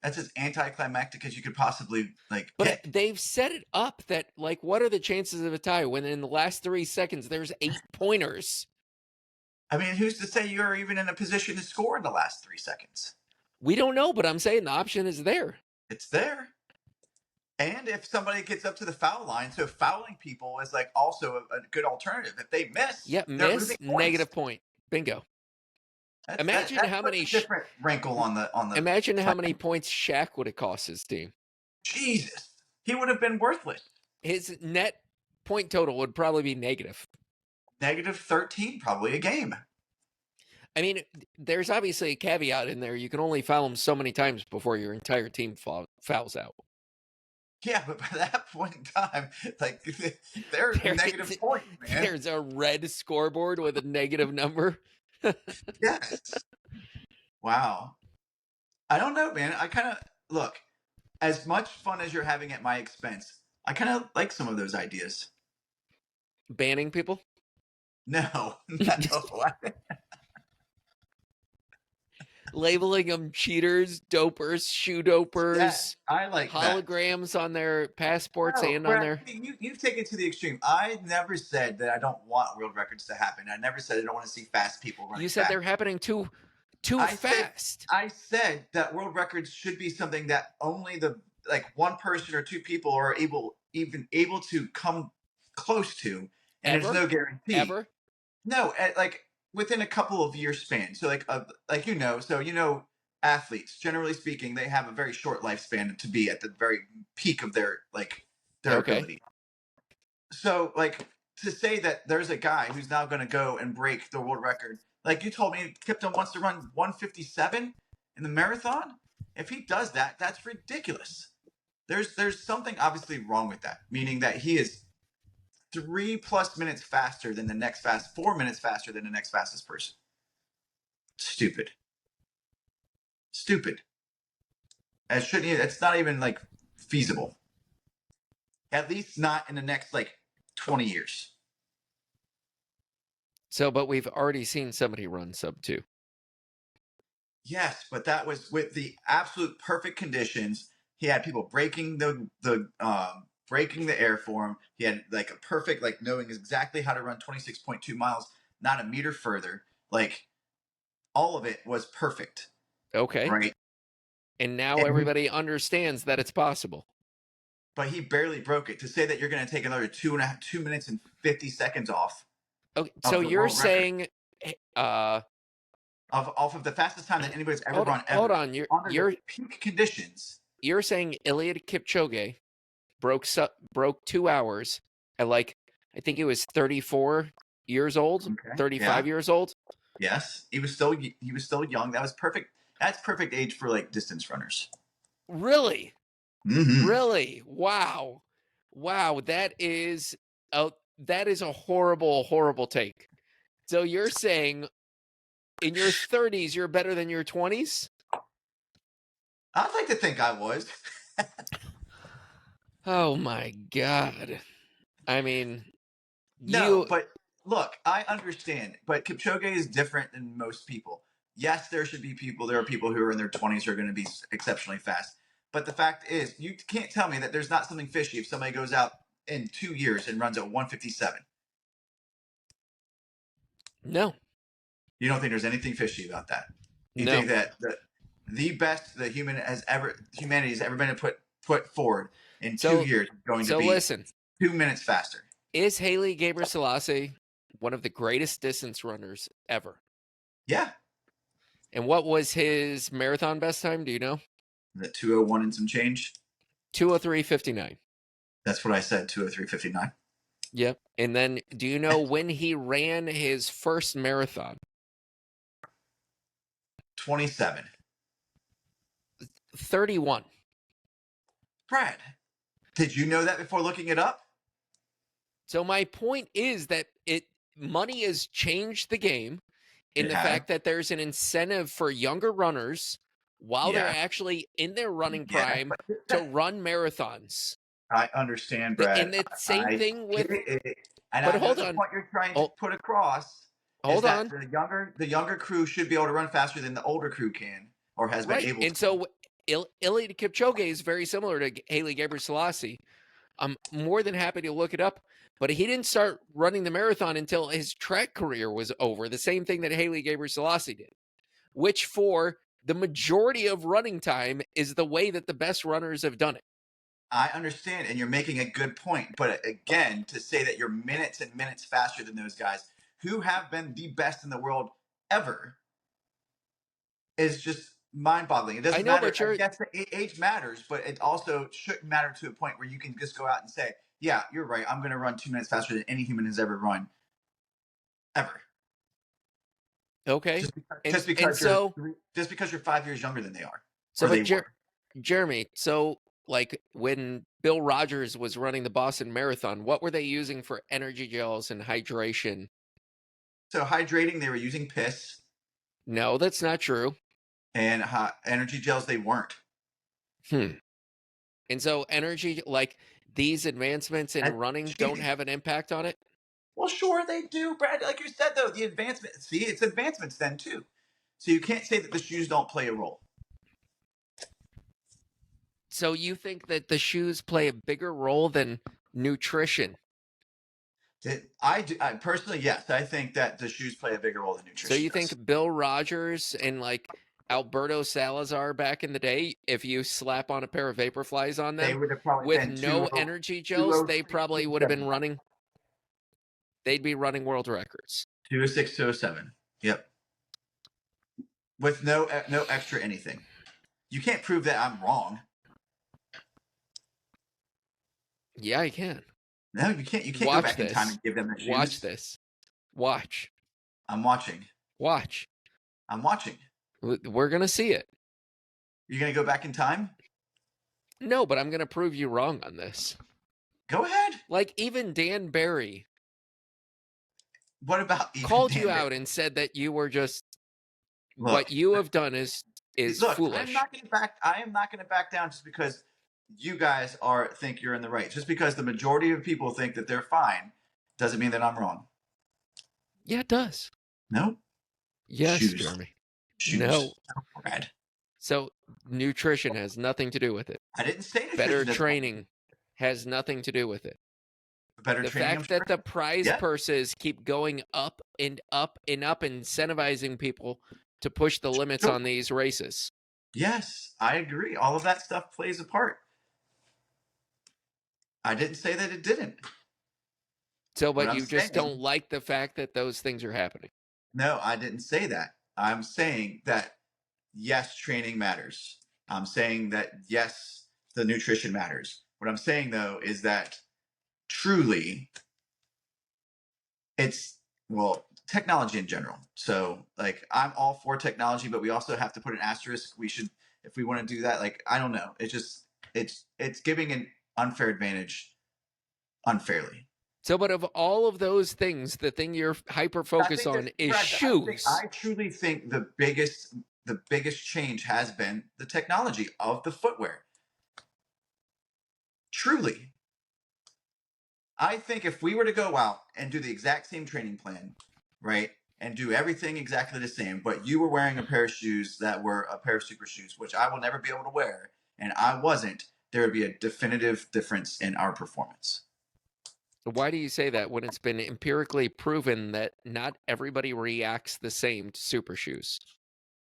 That's as anticlimactic as you could possibly But they've set it up that what are the chances of a tie when in the last 3 seconds there's 8 pointers? I mean, who's to say you're even in a position to score in the last 3 seconds? We don't know, but I'm saying the option is there. It's there. And if somebody gets up to the foul line, so fouling people is like also a good alternative. If they miss, Yep, they're miss, losing points. negative point. Bingo. Imagine That how puts many a different wrinkle on the imagine how many points Shaq would have cost his team. Jesus, he would have been worthless. His net point total would probably be negative. Negative 13 probably a game. I mean, there's obviously a caveat in there. You can only foul him so many times before your entire team fouls out. Yeah, but by that point in time, like they're negative points, man. There's a red scoreboard with a negative number. Yes. Wow. I don't know, man. I kind of look, as much fun as you're having at my expense, I kind of like some of those ideas. Banning people? No. Labeling them cheaters, dopers, shoe dopers. Yeah, I like holograms that. On their passports and Brad, on their. You've taken it to the extreme. I never said that I don't want world records to happen. I never said I don't want to see fast people running. You said fast. they're happening too fast. I said that world records should be something that only the one person or two people are able to come close to, and there's no guarantee. Ever? No, within a couple of years span. So athletes, generally speaking, they have a very short lifespan to be at the very peak of their ability. So to say that there's a guy who's now going to go and break the world record, like you told me, Kipton wants to run 157 in the marathon. If he does that, that's ridiculous. There's something obviously wrong with that, meaning that he is 3+ minutes faster than the next 4 minutes faster than the next fastest person. Stupid. It's not even feasible. At least not in the next 20 years. So, but we've already seen somebody run sub 2. Yes, but that was with the absolute perfect conditions. He had people breaking the air for him. He had a perfect knowing exactly how to run 26.2 miles, not a meter further. All of it was perfect. Okay. Right. And now everybody understands that it's possible. But he barely broke it. To say that you're going to take another 2 minutes and 50 seconds off. Okay, so you're saying off of the fastest time that anybody's ever run ever. Hold on, you're peak conditions. You're saying Eliud Kipchoge broke 2 hours at I think he was 34 years old, 35 years old. Yes, he was still young. That was perfect. That's perfect age for distance runners. Really? Mm-hmm. Really? Wow. That is a horrible take. So you're saying in your 30s you're better than your 20s? I'd like to think I was. Oh my God. I mean, but look, I understand, but Kipchoge is different than most people. Yes, there are people who are in their 20s who are going to be exceptionally fast. But the fact is, you can't tell me that there's not something fishy if somebody goes out in 2 years and runs at 157. No. You don't think there's anything fishy about that? You No. think that the best that humanity has ever been put forward in 2 years is going to be listen, 2 minutes faster? Is Haile Gebrselassie one of the greatest distance runners ever? Yeah. And what was his marathon best time? Do you know? The 2:01 and some change. 2:03:59. That's what I said. 2:03:59. Yep. And then, do you know when he ran his first marathon? 27. 31. Brad, did you know that before looking it up? So my point is that money has changed the game in the fact that there's an incentive for younger runners while they're actually in their running prime to run marathons. I understand, Brad. And the same thing with. But hold on. What you're trying to put across is that the younger crew should be able to run faster than the older crew can or has been able to. And so Eliud Kipchoge is very similar to Haile Gebrselassie. I'm more than happy to look it up, but he didn't start running the marathon until his track career was over. The same thing that Haile Gebrselassie did, which for the majority of running time is the way that the best runners have done it. I understand, and you're making a good point. But again, to say that you're minutes and minutes faster than those guys who have been the best in the world ever is just mind-boggling. It doesn't matter. I guess the age matters, but it also shouldn't matter to a point where you can just go out and say, yeah, you're right. I'm going to run 2 minutes faster than any human has ever run. Ever. Okay. Just because you're 5 years younger than they are. So, but Jeremy, so like when Bill Rogers was running the Boston Marathon, what were they using for energy gels and hydration? So hydrating, they were using piss. No, that's not true. And energy gels, they weren't. And so energy, like these advancements in running don't have an impact on it? Well, sure they do, Brad. Like you said, though, the advancement, see, it's advancements then, too. So you can't say that the shoes don't play a role. So you think that the shoes play a bigger role than nutrition? I personally, yes. I think that the shoes play a bigger role than nutrition. So you think Bill Rogers and like Alberto Salazar back in the day, if you slap on a pair of Vaporflies on them with no energy gels, they probably would have been running. They'd be running world records. 206, 207. Yep. With no extra anything. You can't prove that I'm wrong. Yeah, I can. No, you can't. You can't go back in time and give them the shoes. Watch this. Watch. I'm watching. Watch. I'm watching. We're going to see it. You're going to go back in time? No, but I'm going to prove you wrong on this. Go ahead. Like even Dan Barry. What about called you out and said that you were just what you have done is foolish. I am not going to back down just because you guys think you're in the right. Just because the majority of people think that they're fine doesn't mean that I'm wrong. Yeah, it does. No. Yes, Jeremy. Shoes. No. Brad. So nutrition has nothing to do with it. I didn't say nutrition. Better training has nothing to do with it. The fact that the prize purses keep going up and up and up, incentivizing people to push the limits on these races. Yes, I agree. All of that stuff plays a part. I didn't say that it didn't. So, but you just don't like the fact that those things are happening. No, I didn't say that. I'm saying that, yes, training matters. I'm saying that, yes, the nutrition matters. What I'm saying, though, is that truly it's technology in general. So like I'm all for technology, but we also have to put an asterisk. We should, if we want to do that, like I don't know, it's giving an unfair advantage unfairly. So but of all of those things, the thing you're hyper focused on is shoes. I truly think the biggest change has been the technology of the footwear. Truly. I think if we were to go out and do the exact same training plan, right, and do everything exactly the same, but you were wearing a pair of shoes that were a pair of super shoes, which I will never be able to wear, and I wasn't, there would be a definitive difference in our performance. Why do you say that when it's been empirically proven that not everybody reacts the same to super shoes?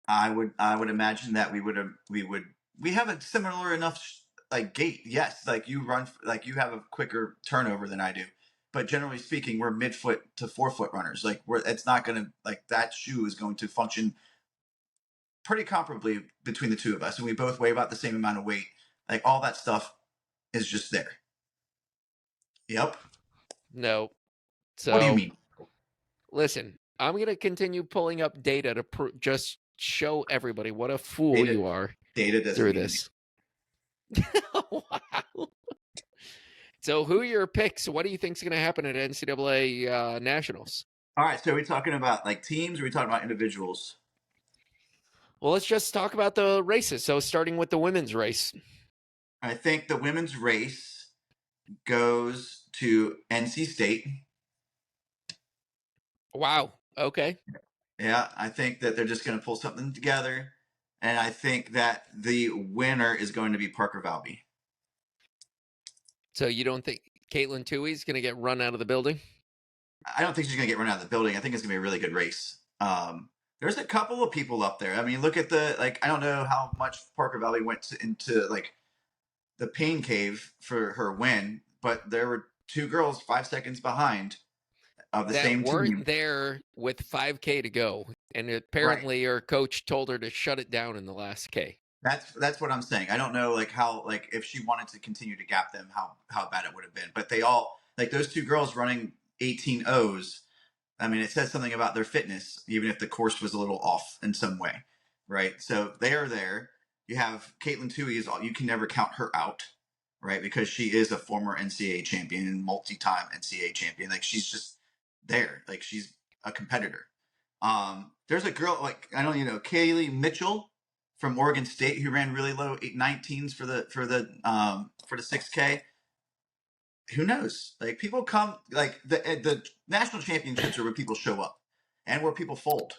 I would imagine that we have a similar enough like gait, yes, like you run, like you have a quicker turnover than I do, but generally speaking, we're midfoot to forefoot runners. Like it's not going to, like that shoe is going to function pretty comparably between the two of us, and we both weigh about the same amount of weight. Like all that stuff is just there. Yep. No. So what do you mean? Listen, I'm going to continue pulling up data to just show everybody what a fool you are. Data doesn't through this. Wow. So who are your picks? What do you think is going to happen at NCAA Nationals? All right, so are we talking about like teams or are we talking about individuals? Well, let's just talk about the races. So starting with the women's race. I think the women's race goes to NC State. Wow. Okay. Yeah, I think that they're just going to pull something together. And I think that the winner is going to be Parker Valby. So you don't think Caitlin Tuohy's going to get run out of the building? I don't think she's going to get run out of the building. I think it's going to be a really good race. There's a couple of people up there. I mean, look at the I don't know how much Parker Valley went into the pain cave for her win, but there were two girls 5 seconds behind of the that same weren't team. there with 5K to go, and Right. apparently her coach told her to shut it down in the last K. That's what I'm saying. I don't know how if she wanted to continue to gap them, how bad it would have been. But they all those two girls running 18 O's. I mean, it says something about their fitness, even if the course was a little off in some way, right? So they are there. You have Caitlin Toohey you can never count her out, right? Because she is a former NCAA champion and multi-time NCAA champion. She's just there. She's a competitor. There's a girl I don't Kaylee Mitchell from Oregon State who ran really low 8:19s for the 6K. Who knows? People come the national championships are where people show up and where people fold.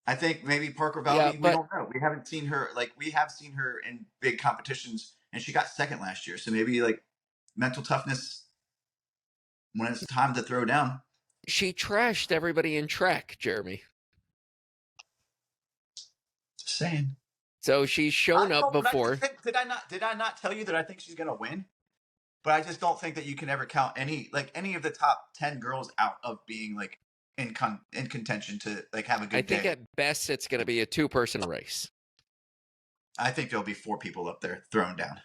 I think maybe Parker Valley, we don't know. We haven't seen her we have seen her in big competitions and she got second last year. So maybe mental toughness when it's time to throw down. She trashed everybody in track, Jeremy. Just saying. So she's shown up before. Did I not tell you that I think she's gonna win? But I just don't think that you can ever count any of the top 10 girls out of being in contention to have a good day. I think at best it's going to be a 2-person race. I think there'll be 4 people up there thrown down.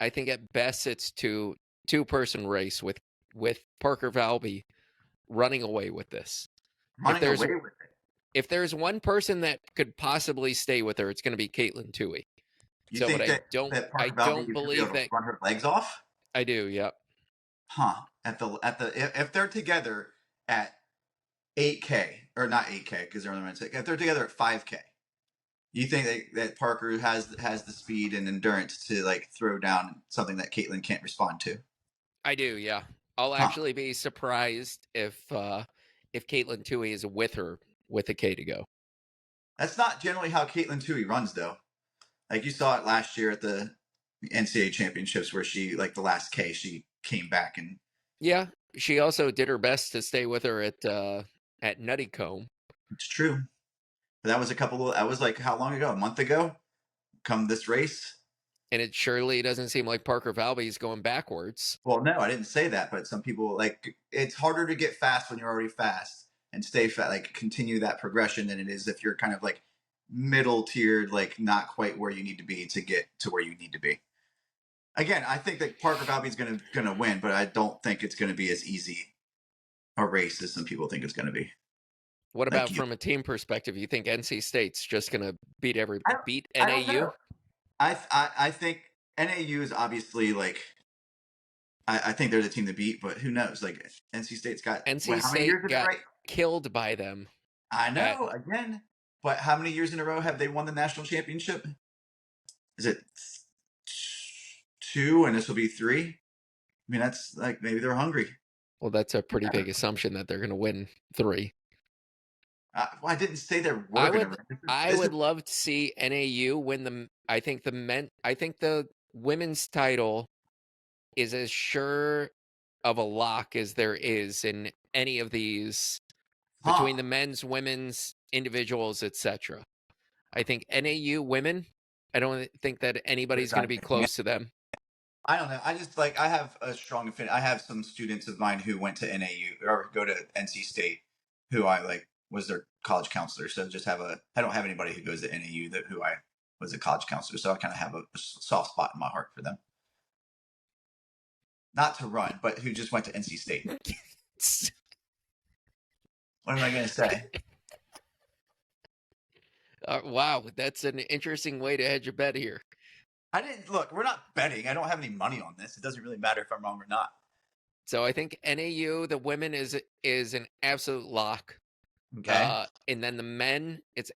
I think at best it's 2-person race with Parker Valley running away with this. If there's one person that could possibly stay with her, it's going to be Caitlin Toohey. You think I don't believe that run her legs off. I do, yeah. Huh? If they're together at 8K or not 8K because they're on the men's. If they're together at 5K, you think that Parker has the speed and endurance to throw down something that Caitlin can't respond to? I do, yeah. I'll actually be surprised if Caitlin Toohey is with her with a K to go. That's not generally how Caitlin Toohey runs, though. You saw it last year at the NCAA championships where she, the last K, she came back and... Yeah, she also did her best to stay with her at Nuttycombe. It's true. But that was how long ago? A month ago? Come this race? And it surely doesn't seem like Parker Valley's going backwards. Well, no, I didn't say that, but some people, it's harder to get fast when you're already fast and stay fast, continue that progression than it is if you're kind of middle tiered, not quite where you need to be to get to where you need to be. Again, I think that Parker Valley's gonna win, but I don't think it's gonna be as easy a race as some people think it's gonna be. What about from a team perspective? You think NC State's just gonna beat NAU? I think NAU is obviously I think they're the team to beat, but who knows? NC State's got NC State got killed by them. I know again. But how many years in a row have they won the national championship? Is it 2 and this will be 3? I mean, that's maybe they're hungry. Well, that's a pretty big assumption that they're going to win 3. Well, I didn't say they were going to win. I would love to see NAU win I think the women's title is as sure of a lock as there is in any of these between the men's, women's, individuals, etc. I think NAU women, I don't think that anybody's going to be close to them. I don't know. I just I have a strong opinion. I have some students of mine who went to NAU or go to NC State who I was their college counselor. So I don't have anybody who goes to NAU who I was a college counselor. So I kind of have a soft spot in my heart for them. Not to run, but who just went to NC State. What am I going to say? Wow, that's an interesting way to hedge a bet here. I didn't look. We're not betting. I don't have any money on this. It doesn't really matter if I'm wrong or not. So I think NAU, the women is an absolute lock. Okay. And then the men, it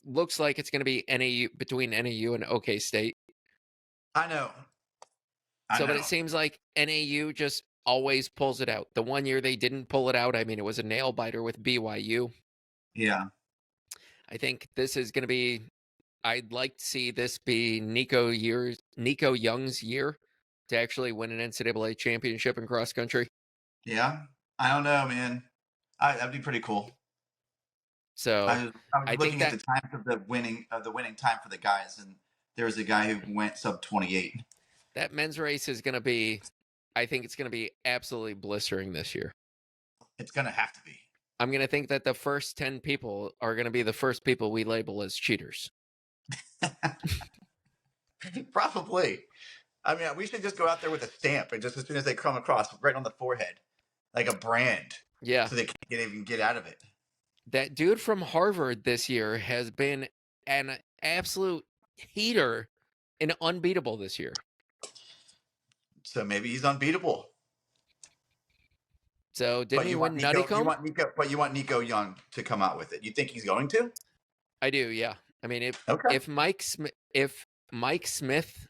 looks like it's going to be between NAU and OK State. I know. But it seems like NAU just always pulls it out. The one year they didn't pull it out, I mean, it was a nail biter with BYU. Yeah. I think this is going to be, I'd like to see this be Nico Young's year to actually win an NCAA championship in cross country. Yeah. I don't know, man. That'd be pretty cool. So I was I think looking at that the times of the winning time for the guys, and there was a guy who went sub 28. that men's race is going to be, I think it's going to be absolutely blistering this year. It's gonna have to be. I'm going to think that the first 10 people are going to be the first people we label as cheaters. Probably. I mean, we should just go out there with a stamp, and just as soon as they come across, right on the forehead, like a brand, Yeah. so they can't even get out of it. That dude from Harvard this year has been an absolute heater and unbeatable this year. So maybe he's unbeatable. So didn't he win Nico, Nuttycombe? you want Nico Young to come out with it. You think he's going to? I do, yeah. I mean, Okay. if Mike Smith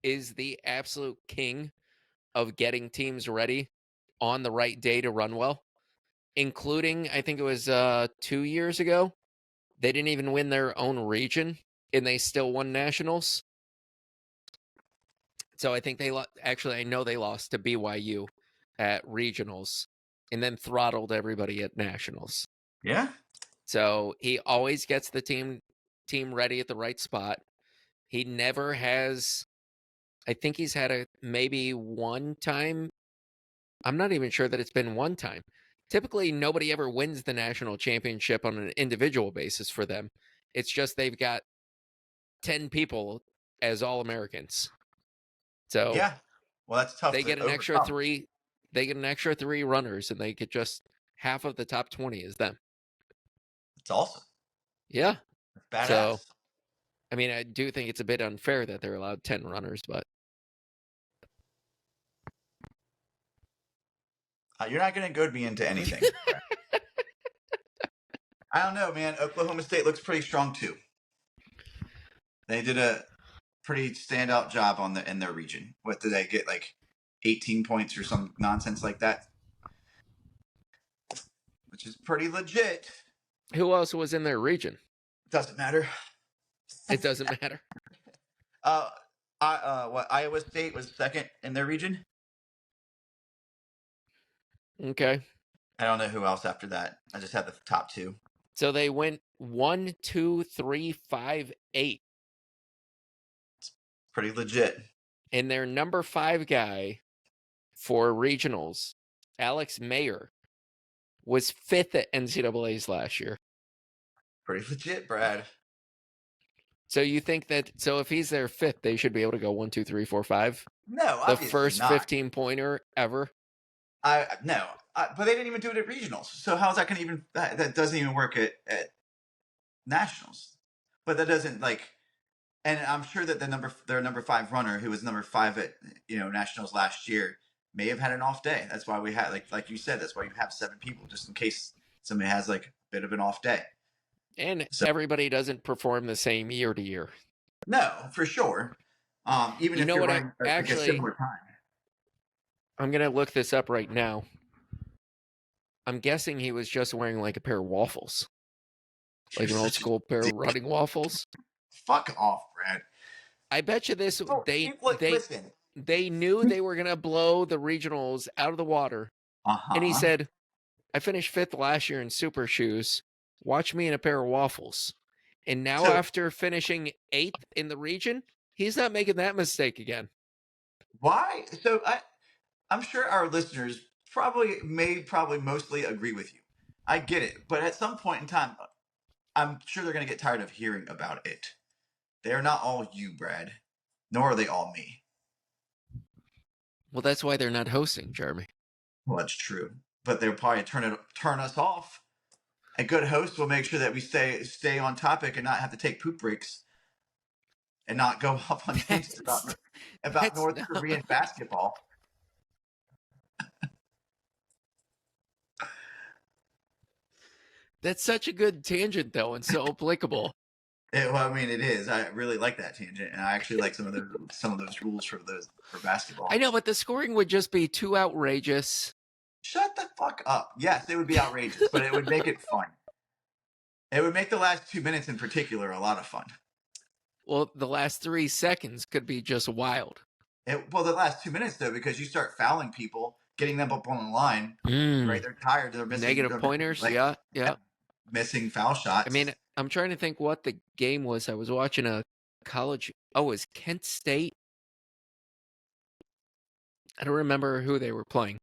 is the absolute king of getting teams ready on the right day to run well, including I think it was 2 years ago, they didn't even win their own region and they still won nationals. So I think actually I know they lost to BYU at regionals and then throttled everybody at nationals. Yeah. So he always gets the team ready at the right spot. He never has, I think he's had maybe one time. I'm not even sure that it's been one time. Typically, nobody ever wins the national championship on an individual basis for them. It's just they've got 10 people as All-Americans. So yeah. Well, that's tough. they to get an overcome. extra 3. They get an extra 3 runners, and they get just half of the top 20 is them. It's awesome. Yeah. Badass. So, I mean, I do think it's a bit unfair that they're allowed 10 runners, but you're not going to goad me into anything. I don't know, man. Oklahoma State looks pretty strong too. They did a pretty standout job in their region. What did they get? Like 18 points or some nonsense like that, which is pretty legit. who else was in their region? Doesn't matter. It doesn't matter. Iowa State was second in their region. Okay. I don't know who else after that. I just have the top 2. So they went 1, 2, 3, 5, 8. Pretty legit. And their number 5 guy for regionals, Alex Mayer, was 5th at NCAA's last year. Pretty legit, Brad. So you think that, so if he's their 5th, they should be able to go 1, 2, 3, 4, 5? No, The obviously first not. 15-pointer ever? But they didn't even do it at regionals. So how's that going to even? That doesn't even work at nationals. But that doesn't and I'm sure that their number 5 runner, who was number 5 at nationals last year, may have had an off day. That's why we had like you said. That's why you have 7 people, just in case somebody has a bit of an off day. And everybody doesn't perform the same year to year. No, for sure. Even if you're running a similar time. I'm going to look this up right now. I'm guessing he was just wearing a pair of waffles. Like an old school pair of running waffles. Fuck off, Brad. I bet you this, listen. they knew they were going to blow the regionals out of the water. Uh-huh. And he said, I finished 5th last year in super shoes. Watch me in a pair of waffles. And now after finishing 8th in the region, he's not making that mistake again. Why? So I'm sure our listeners probably mostly agree with you. I get it. But at some point in time, I'm sure they're going to get tired of hearing about it. They are not all you, Brad. Nor are they all me. Well, that's why they're not hosting, Jeremy. Well, that's true. But they'll probably turn us off. A good host will make sure that we stay on topic and not have to take poop breaks and not go off on tangents about North Korean basketball. That's such a good tangent, though, and so applicable. It is. I really like that tangent, and I actually like some of those rules for basketball. I know, but the scoring would just be too outrageous. Shut the fuck up. Yes, it would be outrageous, but it would make it fun. It would make the last 2 minutes in particular a lot of fun. Well, the last 3 seconds could be just wild. The last 2 minutes, though, because you start fouling people, getting them up on the line, right? They're tired. They're missing negative pointers. Yeah. missing foul shots. I mean, I'm trying to think what the game was. I was watching a college. Oh, it was Kent State. I don't remember who they were playing.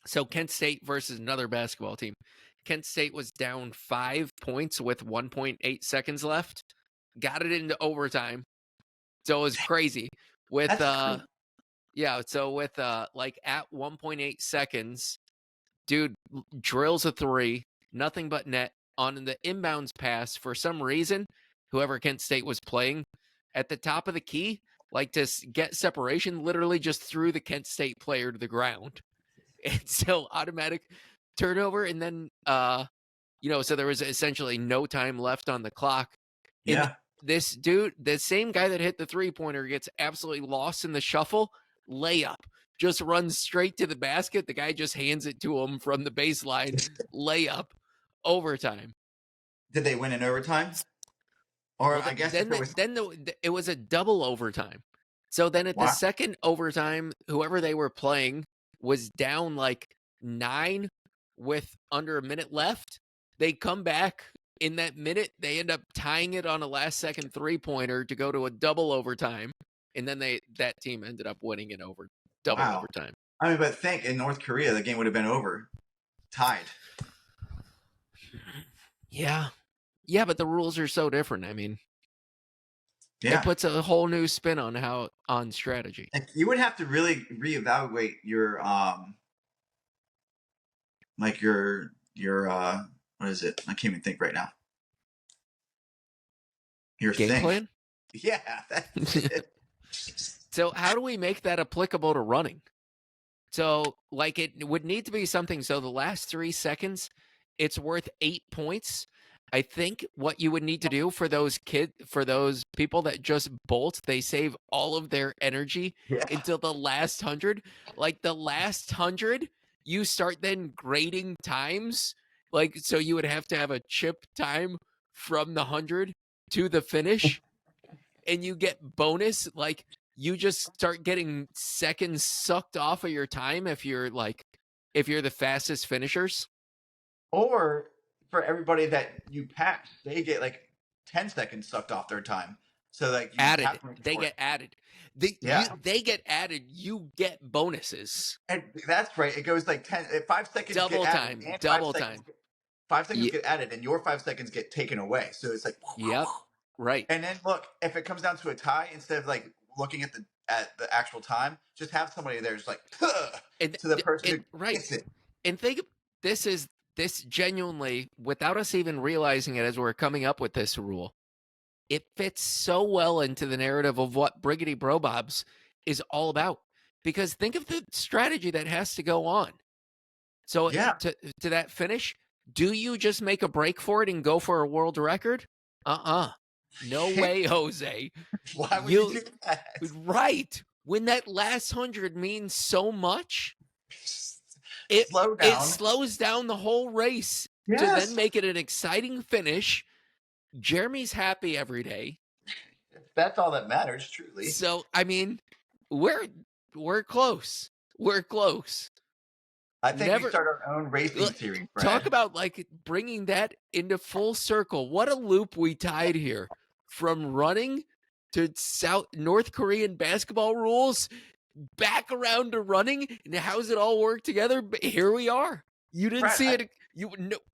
So Kent State versus another basketball team. Kent State was down 5 points with 1.8 seconds left. Got it into overtime. So it was crazy. With yeah, so with like at 1.8 seconds, dude drills a three, nothing but net on the inbounds pass. For some reason, whoever Kent State was playing at the top of the key, like to get separation, literally just threw the Kent State player to the ground. And so automatic turnover, and then so there was essentially no time left on the clock. And yeah. this dude, the same guy that hit the 3-pointer, gets absolutely lost in the shuffle. Layup, just runs straight to the basket. The guy just hands it to him from the baseline. Layup, overtime. Did they win in overtime? Or Well, I guess then it was a double overtime. So then at the second overtime, whoever they were playing was down like 9 with under a minute left. They come back in that minute. They end up tying it on a last-second 3-pointer to go to a double overtime, and then that team ended up winning it over double overtime. I mean, but think in North Korea, the game would have been over, tied. Yeah, but the rules are so different. I mean, yeah. It puts a whole new spin on strategy. You would have to really reevaluate your like your what is it? I can't even think right now. Your game plan? Yeah. That's it. So how do we make that applicable to running? So like it would need to be something. So the last 3 seconds, it's worth 8 points. I think what you would need to do for those people that just bolt, they save all of their energy until the last 100. Like the last 100, you start then grading times. Like, so you would have to have a chip time from the 100 to the finish, and you get bonus. Like, you just start getting seconds sucked off of your time if you're the fastest finishers. Or for everybody that you pass, they get like 10 seconds sucked off their time. So like they get added. They get added. You get bonuses. And that's right. It goes like 5 seconds. Double get time. Added, double time. 5 seconds get added, and your 5 seconds get taken away. So it's like yep, right. And then look, if it comes down to a tie, instead of like looking at the actual time, just have somebody there just like to the person who gets it. And think this genuinely, without us even realizing it as we're coming up with this rule, it fits so well into the narrative of what Briggity Bro Bobs is all about. Because think of the strategy that has to go on. So to that finish, do you just make a break for it and go for a world record? No way, Jose. Why would you do that? Right. When that last 100 means so much, it slows down the whole race to then make it an exciting finish. Jeremy's happy every day. That's all that matters, truly. So, I mean, we're close. We're close. I think we start our own racing series, Brad. Talk about like bringing that into full circle. What a loop we tied here. From running to North Korean basketball rules, back around to running, and how's it all work together? But here we are. You didn't see it.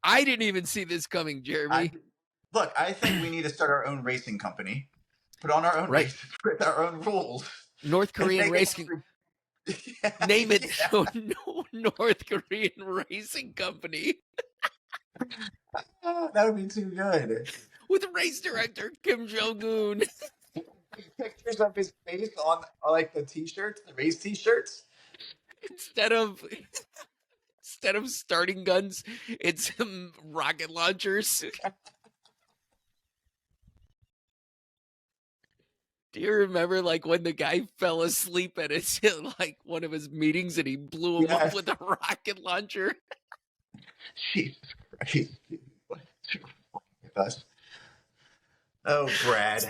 I didn't even see this coming, Jeremy. Look, I think we need to start our own racing company, put on our own race with our own rules. North Korean racing. Name it North Korean Racing Company. That would be too good. With race director Kim Jong-un. Pictures of his face on like the t-shirts, the race t-shirts. Instead of starting guns, it's rocket launchers. Do you remember like when the guy fell asleep at like one of his meetings and he blew him up with a rocket launcher? Jesus Christ. What's wrong with us? Oh, Brad.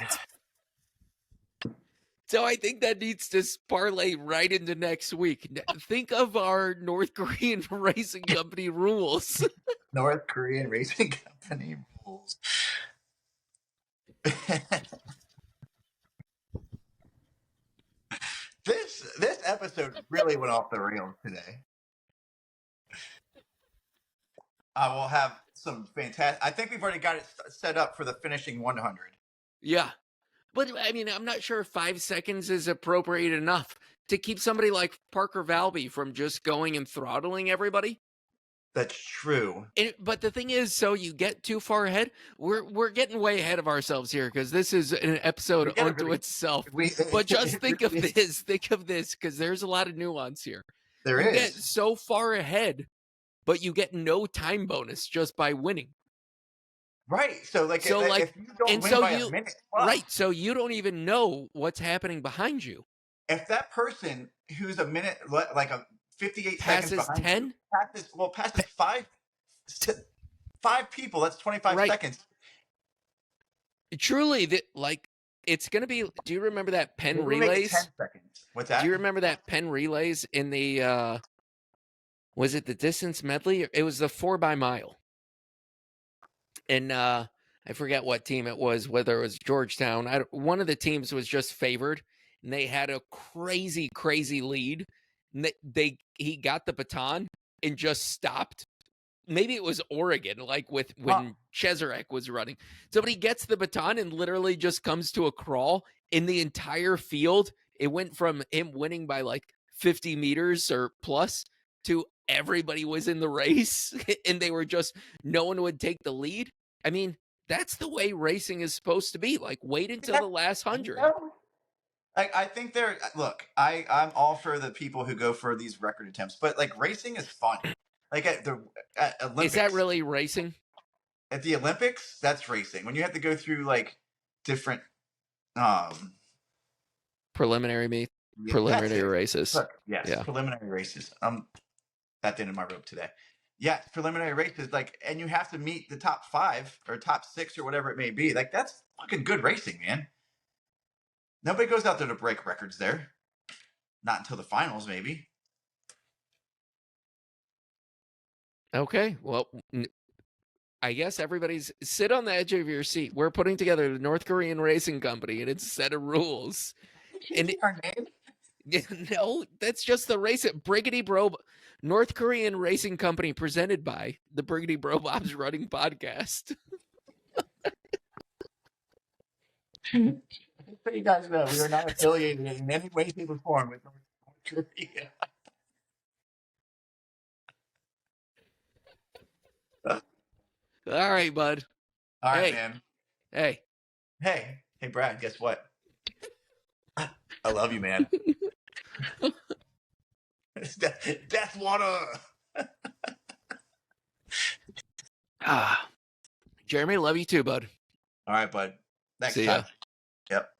So I think that needs to parlay right into next week. Think of our North Korean racing company rules. North Korean racing company rules. This episode really went off the rails today. I will have some fantastic. I think we've already got it set up for the finishing 100. Yeah. But I mean, I'm not sure 5 seconds is appropriate enough to keep somebody like Parker Valby from just going and throttling everybody. That's true. But the thing is, so you get too far ahead. We're getting way ahead of ourselves here because this is an episode unto itself. But just think of this. Think of this, because there's a lot of nuance here. There you is. get so far ahead, but you get no time bonus just by winning. Right. So like if you don't win by a minute, right? So you don't even know what's happening behind you. If that person who's a minute, like a 58 passes seconds behind 10, you, passes five people. That's 25 seconds. Truly, it's going to be. Do you remember that Penn relays? 10 seconds. What's that? Do you remember that Penn relays in the? Was it the distance medley? It was the 4x-mile. And I forget what team it was, whether it was Georgetown. One of the teams was just favored, and they had a crazy, crazy lead. And he got the baton and just stopped. Maybe it was Oregon, like when Cheserek was running. Somebody gets the baton and literally just comes to a crawl in the entire field. It went from him winning by like 50 meters or plus to everybody was in the race, and they were just, no one would take the lead. I mean, that's the way racing is supposed to be. Like, wait until the last 100. I think look, I'm all for the people who go for these record attempts, but like racing is fun. Like at Olympics. Is that really racing? At the Olympics, that's racing. When you have to go through like different preliminary races. Look, yes, preliminary races. At the end of my rope today. Yeah, preliminary races, like, and you have to meet the top 5 or top 6 or whatever it may be. Like, that's fucking good racing, man. Nobody goes out there to break records there. Not until the finals, maybe. Okay, well, I guess everybody's sit on the edge of your seat. We're putting together the North Korean Racing Company and its set of rules. And our name? No, that's just the race at Briggity Bro North Korean Racing Company, presented by the Briggity Bro Bobs Running Podcast. So you guys know, we are not affiliated in any way, shape, or form with North Korea. All right, bud. All right, man. Hey, Brad, guess what? I love you, man. Death water. Jeremy, love you too, bud. All right, bud. Next See time. ya. Yep.